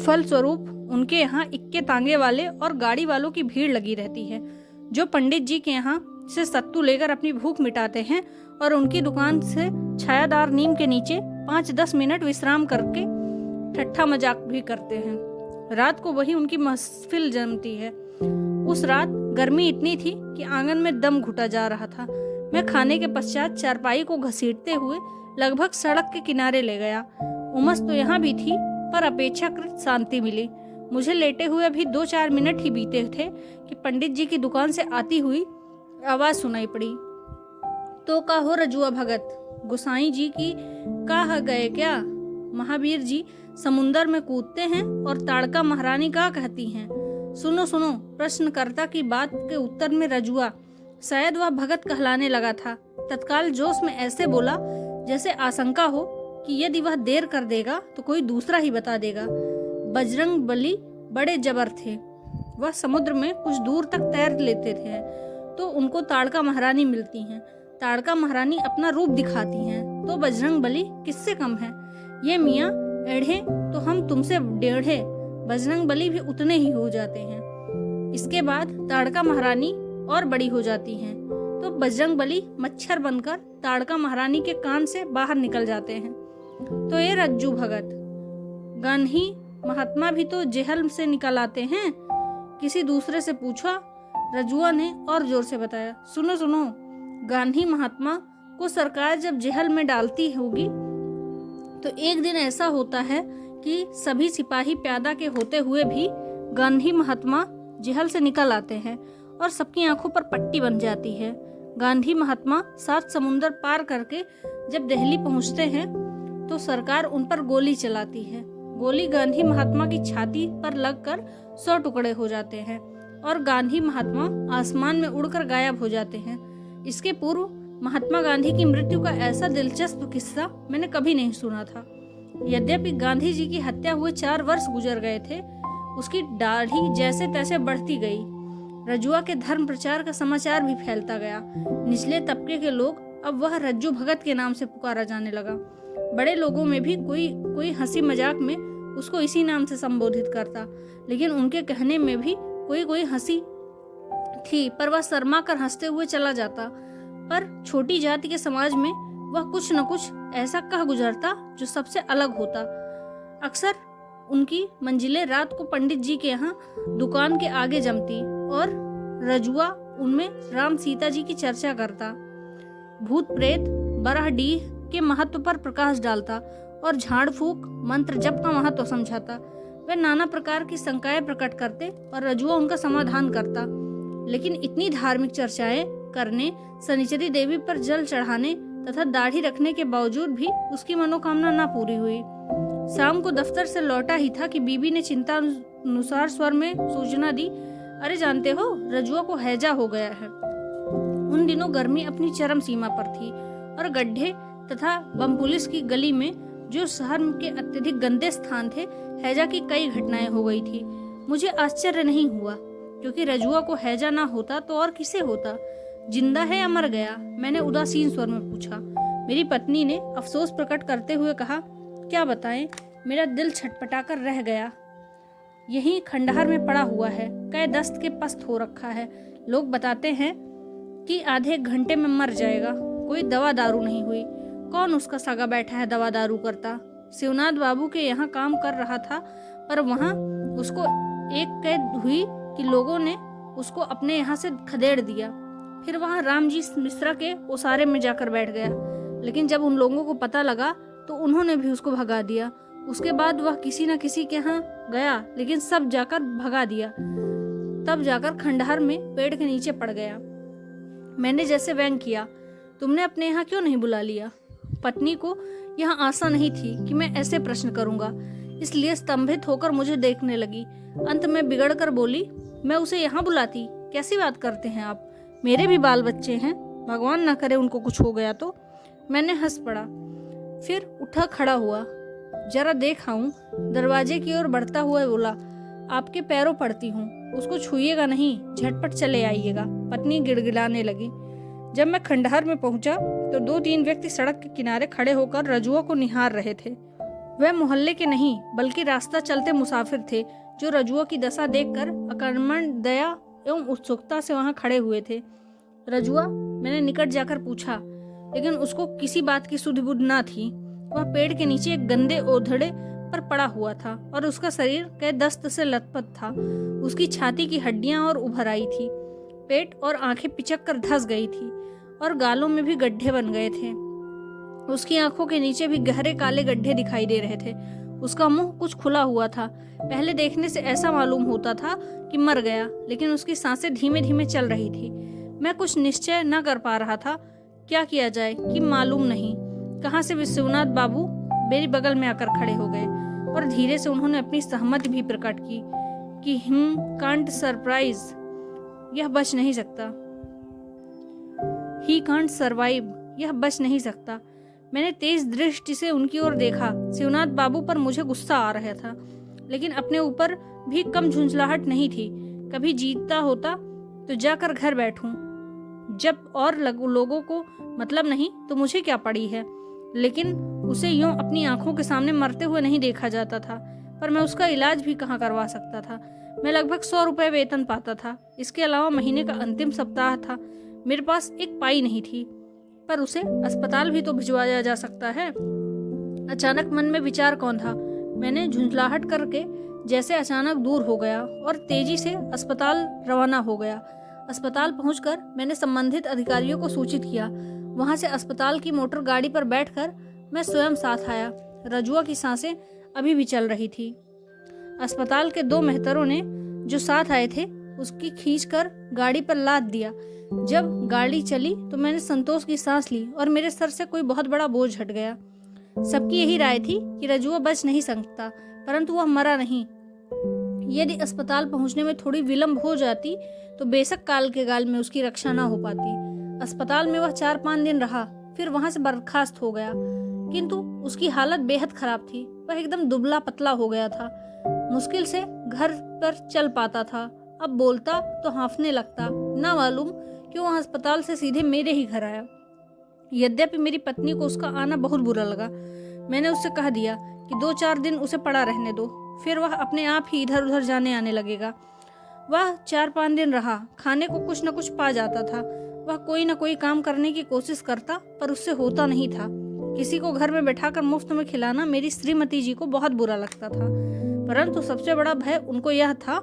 फलस्वरूप उनके यहाँ इक्के तांगे वाले और गाड़ी वालों की भीड़ लगी रहती है, जो पंडित जी के यहाँ से सत्तू लेकर अपनी भूख मिटाते हैं और उनकी दुकान से छायादार नीम के नीचे 5-10 मिनट विश्राम करके ठट्ठा मजाक भी करते हैं। रात को वही उनकी महफिल जमती है। उस रात गर्मी इतनी थी कि आंगन में दम घुटा जा रहा था। मैं खाने के पश्चात चारपाई को घसीटते हुए लगभग सड़क के किनारे ले गया। उमस तो यहाँ भी थी, पर अपेक्षाकृत शांति मिली। मुझे लेटे हुए अभी 2-4 मिनट ही बीते थे कि पंडित जी की दुकान से आती हुई आवाज सुनाई पड़ी। तो का हो रजुआ भगत, गोसाई जी की कहा गए क्या? महावीर जी समुंदर में कूदते हैं और ताड़का महारानी का कहती हैं? सुनो सुनो, प्रश्नकर्ता की बात के उत्तर में रजुआ, शायद वह भगत कहलाने लगा था, तत्काल जोश में ऐसे बोला जैसे आशंका हो कि यदि वह देर कर देगा तो कोई दूसरा ही बता देगा। बजरंग बली बड़े जबर थे। वह समुद्र में कुछ दूर तक तैर लेते थे तो उनको ताड़का महारानी मिलती हैं। ताड़का महारानी अपना रूप दिखाती हैं तो बजरंग बली किससे कम है? ये मियाँ एढ़े तो हम तुमसे डेढ़े, बजरंग बली भी उतने ही हो जाते हैं। इसके बाद ताड़का महारानी और बड़ी हो जाती हैं तो बजरंग बली मच्छर बनकर ताड़का महारानी के कान से बाहर निकल जाते हैं। तो ये रज्जू भगत गान्ही महात्मा भी तो जेहल से निकल आते हैं। किसी दूसरे से पूछा, रजुआ ने और जोर से बताया, सुनो सुनो, गांधी महात्मा को सरकार जब जेहल में डालती होगी तो एक दिन ऐसा होता है कि सभी सिपाही प्यादा के होते हुए भी गांधी महात्मा जेहल से निकल आते हैं और सबकी आंखों पर पट्टी बन जाती है। गांधी महात्मा 7 समुंदर पार करके जब दिल्ली पहुंचते हैं तो सरकार उन पर गोली चलाती है। गोली गांधी महात्मा की छाती पर लगकर 100 टुकड़े हो जाते हैं और गांधी महात्मा आसमान में उड़कर गायब हो जाते हैं। इसके पूर्व महात्मा गांधी की मृत्यु का ऐसा दिलचस्प किस्सा मैंने कभी नहीं सुना था। यद्यपि गांधी जी की हत्या हुए 4 वर्ष गुजर गए थे, उसकी दाढ़ी जैसे तैसे बढ़ती गई। रजुआ के धर्म प्रचार का समाचार भी फैलता गया। निचले तबके के लोग अब वह रज्जू भगत के नाम से पुकारा जाने लगा। बड़े लोगों में भी कोई हंसी मजाक में उसको इसी नाम से संबोधित करता, लेकिन उनके कहने में भी कोई हंसी थी, पर वह शर्मा कर हंसते हुए चला जाता। पर छोटी जाति के समाज में वह कुछ न कुछ ऐसा कह गुजरता जो सबसे अलग होता। अक्सर उनकी मंजिलें रात को पंडित जी के यहाँ दुकान के आगे जमती और रजुआ उनमें राम सीता जी की चर्चा करता, भूत प्रेत बराहडीह के महत्व पर प्रकाश डालता और झाड़ फूक मंत्र जप का महत्व समझाता। वे नाना प्रकार की शंकाएं प्रकट करते और रजुआ उनका समाधान करता। लेकिन इतनी धार्मिक चर्चाएं करने, शनिचरी देवी पर जल चढ़ाने तथा दाढ़ी रखने के बावजूद भी उसकी मनोकामना न पूरी हुई। शाम को दफ्तर से लौटा ही था कि बीबी ने चिंता अनुसार स्वर में सूचना दी, अरे जानते हो, रजुआ को हैजा हो गया है। उन दिनों गर्मी अपनी चरम सीमा पर थी और गड्ढे तथा बमपुलिस की गली में, जो शहर के अत्यधिक गंदे स्थान थे, हैजा की कई घटनाएं हो गई थी। मुझे आश्चर्य नहीं हुआ, क्योंकि रजुआ को हैजा ना होता तो और किसे होता। जिंदा है या मर गया? मैंने उदासीन स्वर में पूछा। मेरी पत्नी ने अफसोस प्रकट करते हुए कहा, क्या बताएं, मेरा दिल छटपटाकर रह गया। यहीं खंडहर में पड़ा हुआ है, कै दस्त के पस्त हो रखा है। लोग बताते हैं कि आधे एक घंटे में मर जाएगा। कोई दवा दारू नहीं हुई। कौन उसका सगा बैठा है दवा दारू करता? शिवनाथ बाबू के यहाँ काम कर रहा था, पर वहाँ उसको एक कैद हुई कि लोगों ने उसको अपने यहाँ से खदेड़ दिया। फिर वहाँ रामजी मिश्रा के ओसारे में जाकर बैठ गया, लेकिन जब उन लोगों को पता लगा तो उन्होंने भी उसको भगा दिया। उसके बाद वह किसी न किसी के यहाँ गया, लेकिन सब जाकर भगा दिया। तब जाकर खंडहर में पेड़ के नीचे पड़ गया। मैंने जैसे व्यंग किया, तुमने अपने यहाँ क्यों नहीं बुला लिया? पत्नी को यह आशा नहीं थी कि मैं ऐसे प्रश्न करूंगा, इसलिए स्तंभित होकर मुझे देखने लगी। अंत में बिगड़ कर बोली, मैं उसे यहाँ बुलाती? कैसी बात करते हैं आप? मेरे भी बाल बच्चे हैं, भगवान ना करे उनको कुछ हो गया तो। मैंने हंस पड़ा, फिर उठा खड़ा हुआ। जरा देख आऊं। दरवाजे की ओर बढ़ता हुआ बोला, आपके पैरों पड़ती हूँ, उसको छूइएगा नहीं, झटपट चले आइएगा। पत्नी गिड़गिड़ाने लगी। जब मैं खंडहर में पहुंचा तो 2-3 व्यक्ति सड़क के किनारे खड़े होकर रजुआ को निहार रहे थे। वह मोहल्ले के नहीं बल्कि रास्ता चलते मुसाफिर थे, जो रजुआ की दशा देखकर अकर्मण दया एवं उत्सुकता से वहां खड़े हुए थे। रजुआ? मैंने निकट जाकर पूछा, लेकिन उसको किसी बात की सुध बुध ना थी। वह पेड़ के नीचे एक गंदे ओधड़े पर पड़ा हुआ था और उसका शरीर कै दस्त से लथपथ था। उसकी छाती की हड्डियां और उभर आई थी, पेट और आंखें पिचक कर धंस गई थी और गालों में भी गड्ढे बन गए थे। उसकी आंखों के नीचे भी गहरे काले गड्ढे दिखाई दे रहे थे। उसका मुंह कुछ खुला हुआ था। पहले देखने से ऐसा मालूम होता था कि मर गया, लेकिन उसकी सांसें धीमे धीमे चल रही थी। मैं कुछ निश्चय न कर पा रहा था, क्या किया जाए कि मालूम नहीं। कहाँ से विश्वनाथ बाबू मेरी बगल में आकर खड़े हो गए और धीरे से उन्होंने अपनी सहमति भी प्रकट की कि कांट सरप्राइज, यह बच नहीं सकता। ही कांट सरवाइव, यह बच नहीं सकता। मैंने तेज दृष्टि से उनकी ओर देखा। शिवनाथ बाबू पर मुझे गुस्सा आ रहा था, लेकिन अपने ऊपर भी कम झुंझलाहट नहीं थी। कभी जीतता होता तो जाकर घर बैठूं। जब और लोगों को मतलब नहीं तो मुझे क्या पड़ी है। लेकिन उसे यूं अपनी आंखों के सामने मरते हुए नहीं देखा जाता था, पर मैं उसका इलाज भी कहाँ करवा सकता था। मैं लगभग 100 रुपये वेतन पाता था। इसके अलावा महीने का अंतिम सप्ताह था। मेरे पास एक पाई नहीं थी, पर उसे अस्पताल भी तो भिजवाया जा सकता है। अचानक मन में विचार कौन था। मैंने झुंझलाहट करके जैसे अचानक दूर हो गया और तेजी से अस्पताल रवाना हो गया। अस्पताल पहुंचकर मैंने संबंधित अधिकारियों को सूचित किया। वहां से अस्पताल की मोटर गाड़ी पर बैठकर मैं स्वयं साथ आया। रजुआ की सांसें अभी भी चल रही थी। अस्पताल के 2 मेहतरों ने जो साथ आए थे उसकी खींचकर गाड़ी पर लाद दिया। जब गाड़ी चली तो मैंने संतोष की सांस ली और मेरे सर से कोई बहुत बड़ा बोझ हट गया। सबकी यही राय थी कि रजुआ बच नहीं सकता, परंतु वह मरा नहीं। यदि अस्पताल पहुंचने में थोड़ी विलंब हो जाती तो बेशक काल के गाल में उसकी रक्षा न हो पाती। अस्पताल में वह 4-5 दिन रहा, फिर वहां से बर्खास्त हो गया, किंतु उसकी हालत बेहद खराब थी। वह एकदम दुबला पतला हो गया था। मुश्किल से घर पर चल पाता था। अब बोलता तो हाँफने लगता। ना मालूम क्यों वह अस्पताल से सीधे मेरे ही घर आया। यद्यपि मेरी पत्नी को उसका आना बहुत बुरा लगा। मैंने उससे कह दिया कि 2-4 दिन उसे पड़ा रहने दो, फिर वह अपने आप ही इधर उधर जाने आने लगेगा। वह 4-5 दिन रहा। खाने को कुछ न कुछ पा जाता था। वह कोई न कोई काम करने की कोशिश करता, पर उससे होता नहीं था। किसी को घर में बैठाकर मुफ्त में खिलाना मेरी श्रीमती जी को बहुत बुरा लगता था, परंतु सबसे बड़ा भय उनको यह था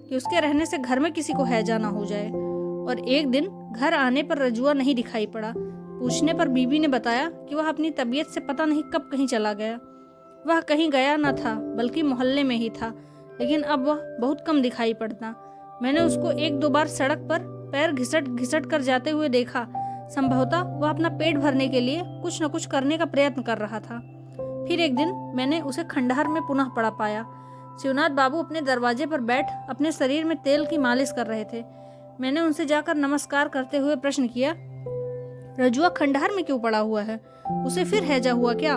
कि उसके रहने से घर में किसी को हैजा ना हो जाए। और एक दिन घर आने पर रजुआ नहीं दिखाई पड़ा। पूछने पर बीबी ने बताया कि वह अपनी तबीयत से पता नहीं कब कहीं चला गया। वह कहीं गया न था, बल्कि मोहल्ले में ही था, लेकिन अब वह बहुत कम दिखाई पड़ता। मैंने उसको 1-2 बार सड़क पर पैर घिसट घिसट कर जाते हुए देखा। संभवतः वह अपना पेट भरने के लिए कुछ न कुछ करने का प्रयत्न कर रहा था। फिर एक दिन मैंने उसे खंडहर में पुनः पड़ा पाया। शिवनाथ बाबू अपने दरवाजे पर बैठ अपने शरीर में तेल की मालिश कर रहे थे। मैंने उनसे जाकर नमस्कार करते हुए प्रश्न किया, रजुआ खंडहर में क्यों पड़ा हुआ है? उसे फिर हैजा हुआ क्या?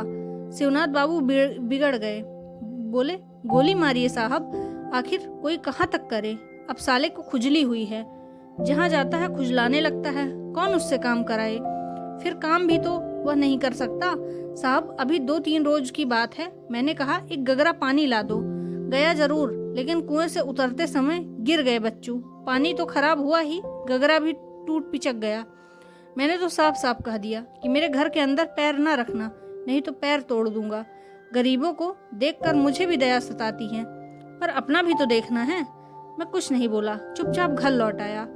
शिवनाथ बाबू बिगड़ गए। बोले, गोली मारिए साहब, आखिर कोई कहाँ तक करे। अब साले को खुजली हुई है, जहाँ जाता है खुजलाने लगता है। कौन उससे काम कराए? फिर काम भी तो वह नहीं कर सकता। साहब, अभी 2-3 रोज की बात है। मैंने कहा, एक गगरा पानी ला दो। गया जरूर, लेकिन कुएं से उतरते समय गिर गए बच्चू। पानी तो खराब हुआ ही, गगरा भी टूट पिचक गया। मैंने तो साफ साफ कह दिया कि मेरे घर के अंदर पैर न रखना, नहीं तो पैर तोड़ दूंगा। गरीबों को देखकर मुझे भी दया सताती है, पर अपना भी तो देखना है। मैं कुछ नहीं बोला, चुपचाप घर लौट आया।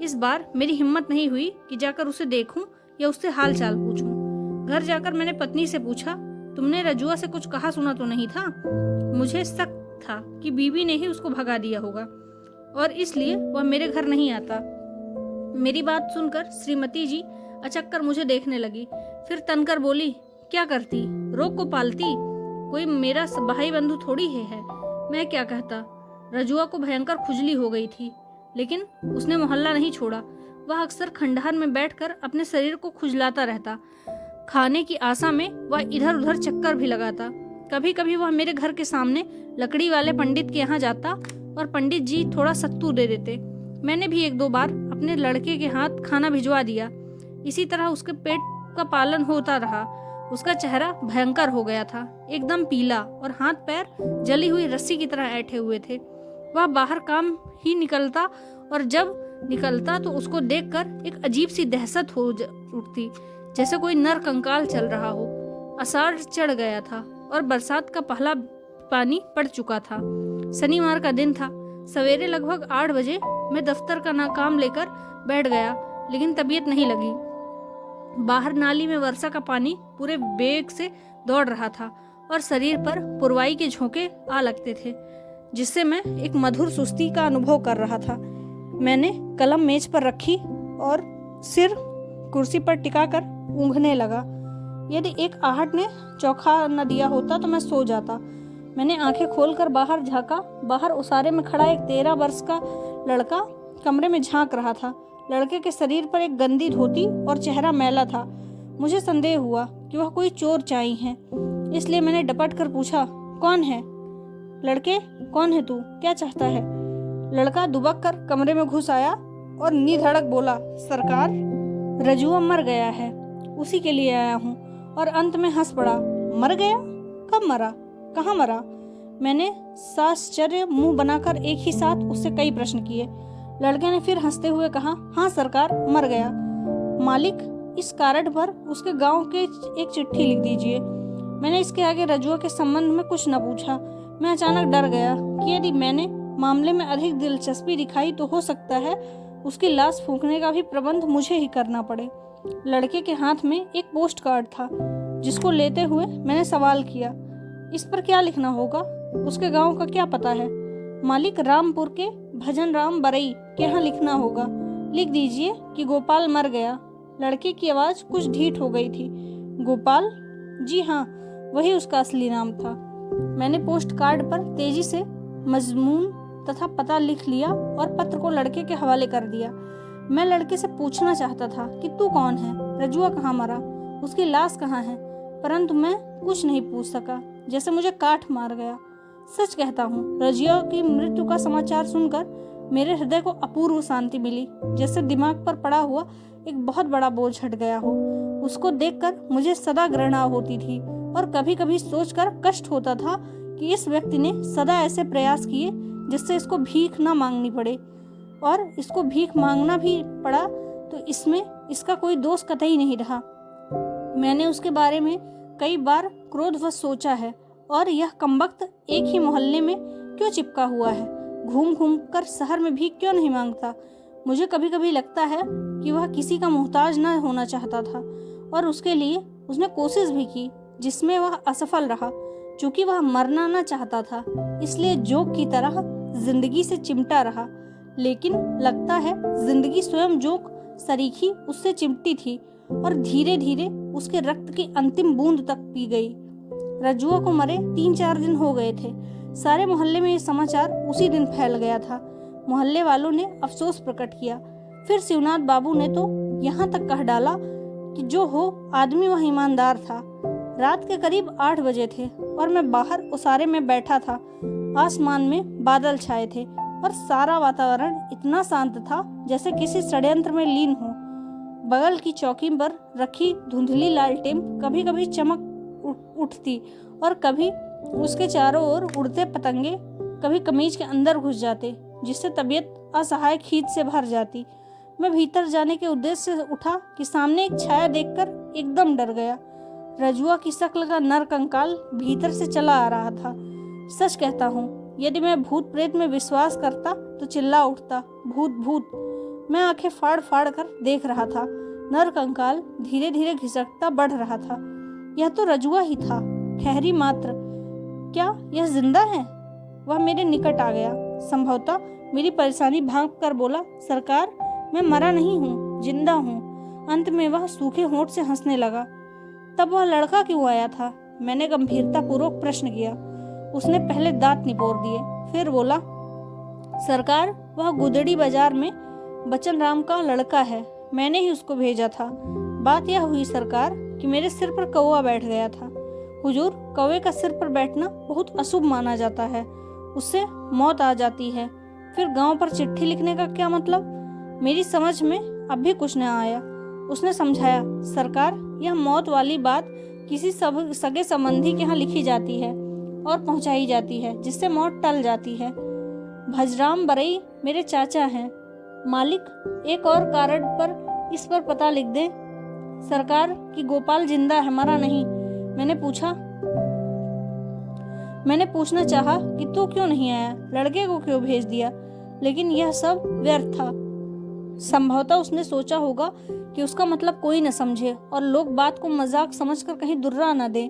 इस बार मेरी हिम्मत नहीं हुई कि जाकर उसे देखूं या उससे हाल चाल पूछूं। घर जाकर मैंने पत्नी से पूछा, तुमने रजुआ से कुछ कहा सुना तो नहीं था? मुझे शक था कि बीवी ने ही उसको भगा दिया होगा और इसलिए वह मेरे घर नहीं आता। मेरी बात सुनकर श्रीमती जी अचक कर मुझे देखने लगी, फिर तनकर बोली, क्या करती? रोग को पालती? कोई मेरा भाई बंधु थोड़ी है। मैं क्या कहता? रजुआ को भयंकर खुजली हो गई थी, लेकिन उसने मोहल्ला नहीं छोड़ा। वह अक्सर खंडहर में बैठकर अपने शरीर को खुजलाता रहता। खाने की आशा में वह इधर उधर चक्कर भी लगाता। कभी कभी वह मेरे घर के सामने लकड़ी वाले पंडित के यहाँ जाता और पंडित जी थोड़ा सत्तू दे देते। मैंने भी एक दो बार अपने लड़के के हाथ खाना भिजवा दिया। इसी तरह उसके पेट का पालन होता रहा। उसका चेहरा भयंकर हो गया था, एकदम पीला, और हाथ पैर जली हुई रस्सी की तरह ऐंठे हुए थे। वह बाहर काम ही निकलता और जब निकलता तो उसको देखकर एक अजीब सी दहशत हो उठती, जैसे कोई नर कंकाल चल रहा हो। आषाढ़ चढ़ गया था और बरसात का पहला पानी पड़ चुका था। शनिवार का दिन था। सवेरे लगभग 8 बजे मैं दफ्तर का काम लेकर बैठ गया, लेकिन तबीयत नहीं लगी। बाहर नाली में वर्षा का पानी पूरे वेग से दौड़ रहा था और शरीर पर पुरवाई के झोंके आ लगते थे, जिससे मैं एक मधुर सुस्ती का अनुभव कर रहा था। मैंने कलम मेज पर रखी और सिर कुर्सी पर टिकाकर ऊँघने लगा। यदि एक आहट ने चौंका न दिया होता तो मैं सो जाता। मैंने आंखें खोलकर बाहर झांका। बाहर उसारे में खड़ा एक 13 वर्ष का लड़का कमरे में झांक रहा था। लड़के के शरीर पर एक गंदी धोती और चेहरा मैला था। मुझे संदेह हुआ कि वह कोई चोर चाई है, इसलिए मैंने डपट कर पूछा, कौन है? लड़के, कौन है तू? क्या चाहता है? लड़का दुबक कर कमरे में घुस आया और निधड़क बोला, सरकार, रजुआ मर गया है, उसी के लिए आया हूँ। और अंत में हंस पड़ा। मर गया? कब मरा? कहाँ मरा? मैंने साश्चर्य मुंह बनाकर एक ही साथ उससे कई प्रश्न किए। लड़के ने फिर हंसते हुए कहा, हाँ सरकार, मर गया। मालिक, इस कार्ड पर उसके गांव के एक चिट्ठी लिख दीजिए। मैंने इसके आगे रजुआ के संबंध में कुछ न पूछा। मैं अचानक डर गया कि यदि मैंने मामले में अधिक दिलचस्पी दिखाई तो हो सकता है उसकी लाश फूंकने का भी प्रबंध मुझे ही करना पड़े। लड़के के हाथ में एक पोस्ट कार्ड था, जिसको लेते हुए मैंने सवाल किया, इस पर क्या लिखना होगा? उसके गांव का क्या पता है? मालिक, रामपुर के भजन राम बरई के यहाँ लिखना होगा। लिख दीजिए कि गोपाल मर गया। लड़के की आवाज कुछ ढीठ हो गई थी। गोपाल? जी हाँ, वही उसका असली नाम था। मैंने पोस्ट कार्ड पर तेजी से मजमून तथा पता लिख लिया और पत्र को लड़के के हवाले कर दिया। मैं लड़के से पूछना चाहता था कि तू कौन है? रजुआ कहाँ मरा? उसकी लाश कहाँ है? परंतु मैं कुछ नहीं पूछ सका, जैसे मुझे काठ मार गया। सच कहता हूँ, रजिया की मृत्यु का समाचार सुनकर मेरे हृदय को अपूर्व शांति मिली, जैसे दिमाग पर पड़ा हुआ एक बहुत बड़ा बोझ हट गया हो। उसको देखकर मुझे सदा घृणा होती थी और कभी कभी सोचकर कष्ट होता था कि इस व्यक्ति ने सदा ऐसे प्रयास किए जिससे इसको भीख ना मांगनी पड़े, और इसको भीख मांगना भी पड़ा तो इसमें इसका कोई दोष कतई नहीं रहा। मैंने उसके बारे में कई बार क्रोधवश सोचा है, और यह कमबख्त एक ही मोहल्ले में क्यों चिपका हुआ है? घूम घूम कर शहर में भीख क्यों नहीं मांगता? मुझे कभी कभी लगता है कि वह किसी का मोहताज न होना चाहता था, और उसके लिए उसने कोशिश भी की, जिसमें वह असफल रहा। चूंकि वह मरना न चाहता था, इसलिए जोक की तरह जिंदगी से चिमटा रहा। लेकिन लगता है जिंदगी स्वयं जोक सरीखी उससे चिमटी थी और धीरे धीरे उसके रक्त की अंतिम बूंद तक पी गई। रजुआ को मरे 3-4 दिन हो गए थे। सारे मोहल्ले में ये समाचार उसी दिन फैल गया था। मोहल्ले वालों ने अफसोस प्रकट किया। फिर शिवनाथ बाबू ने तो यहाँ तक कह डाला कि जो हो आदमी वह ईमानदार था। रात के करीब 8 बजे थे और मैं बाहर उसारे में बैठा था। आसमान में बादल छाए थे और सारा वातावरण इतना शांत था जैसे किसी षड्यंत्र में लीन हो। बगल की चौकी पर रखी धुंधली लालटेन कभी कभी चमक उठती और कभी उसके चारों ओर उड़ते पतंगे कभी कमीज के अंदर घुस जाते, जिससे तबीयत असहाय खींच से भर जाती। मैं भीतर जाने के उद्देश्य से उठा कि सामने एक छाया देखकर एकदम डर गया। रजुआ की शक्ल का नर कंकाल भीतर से चला आ रहा था। सच कहता हूँ, यदि मैं भूत प्रेत में विश्वास करता तो चिल्ला उठता, भूत भूत। मैं आंखें फाड़ फाड़ कर देख रहा था। नर कंकाल धीरे धीरे घिसकता बढ़ रहा था। यह तो रजुआ ही था। खैरी मात्र, क्या यह जिंदा है? वह मेरे निकट आ गया, संभवतः मेरी परेशानी भांप कर बोला, सरकार, मैं मरा नहीं हूँ, जिंदा हूँ। अंत में वह सूखे होंठ से हंसने लगा। तब वह लड़का क्यों आया था? मैंने गंभीरता पूर्वक प्रश्न किया। उसने पहले दांत निपोर दिए, फिर बोला, सरकार, वह गुदड़ी बाजार में बचन राम का लड़का है, मैंने ही उसको भेजा था। बात यह हुई सरकार कि मेरे सिर पर कौवा बैठ गया था। हुजूर, कौवे का सिर पर बैठना बहुत अशुभ माना जाता है, उससे मौत आ जाती है। फिर गांव पर चिट्ठी लिखने का क्या मतलब? मेरी समझ में अब भी कुछ न आया। उसने समझाया, सरकार, यह मौत वाली बात किसी सगे संबंधी के यहाँ लिखी जाती है और पहुंचाई जाती है, जिससे मौत टल जाती है। भजराम बरई मेरे चाचा हैं। मालिक, एक और कार्ड पर इस पर पता लिख दें, सरकार, कि गोपाल जिंदा है, मरा नहीं। मैंने पूछना चाहा कि तू क्यों नहीं आया, लड़के को क्यों भेज दिया, लेकिन यह सब व्यर्थ था। संभवतः उसने सोचा होगा कि उसका मतलब कोई न समझे और लोग बात को मजाक समझकर कहीं दुर्रा न दे।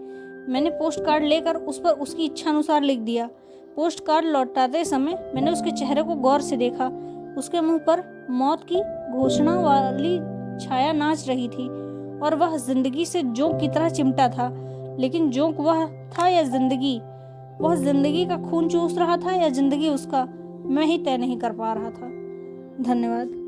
मैंने पोस्ट कार्ड लेकर उस पर उसकी इच्छा अनुसार लिख दिया। पोस्ट कार्ड लौटाते समय मैंने उसके चेहरे को गौर से देखा। उसके मुंह पर मौत की घोषणा वाली छाया नाच रही थी और वह जिंदगी से जोंक की तरह चिमटा था। लेकिन जोंक वह था या जिंदगी? वह जिंदगी का खून चूस रहा था या जिंदगी उसका? मैं ही तय नहीं कर पा रहा था। धन्यवाद।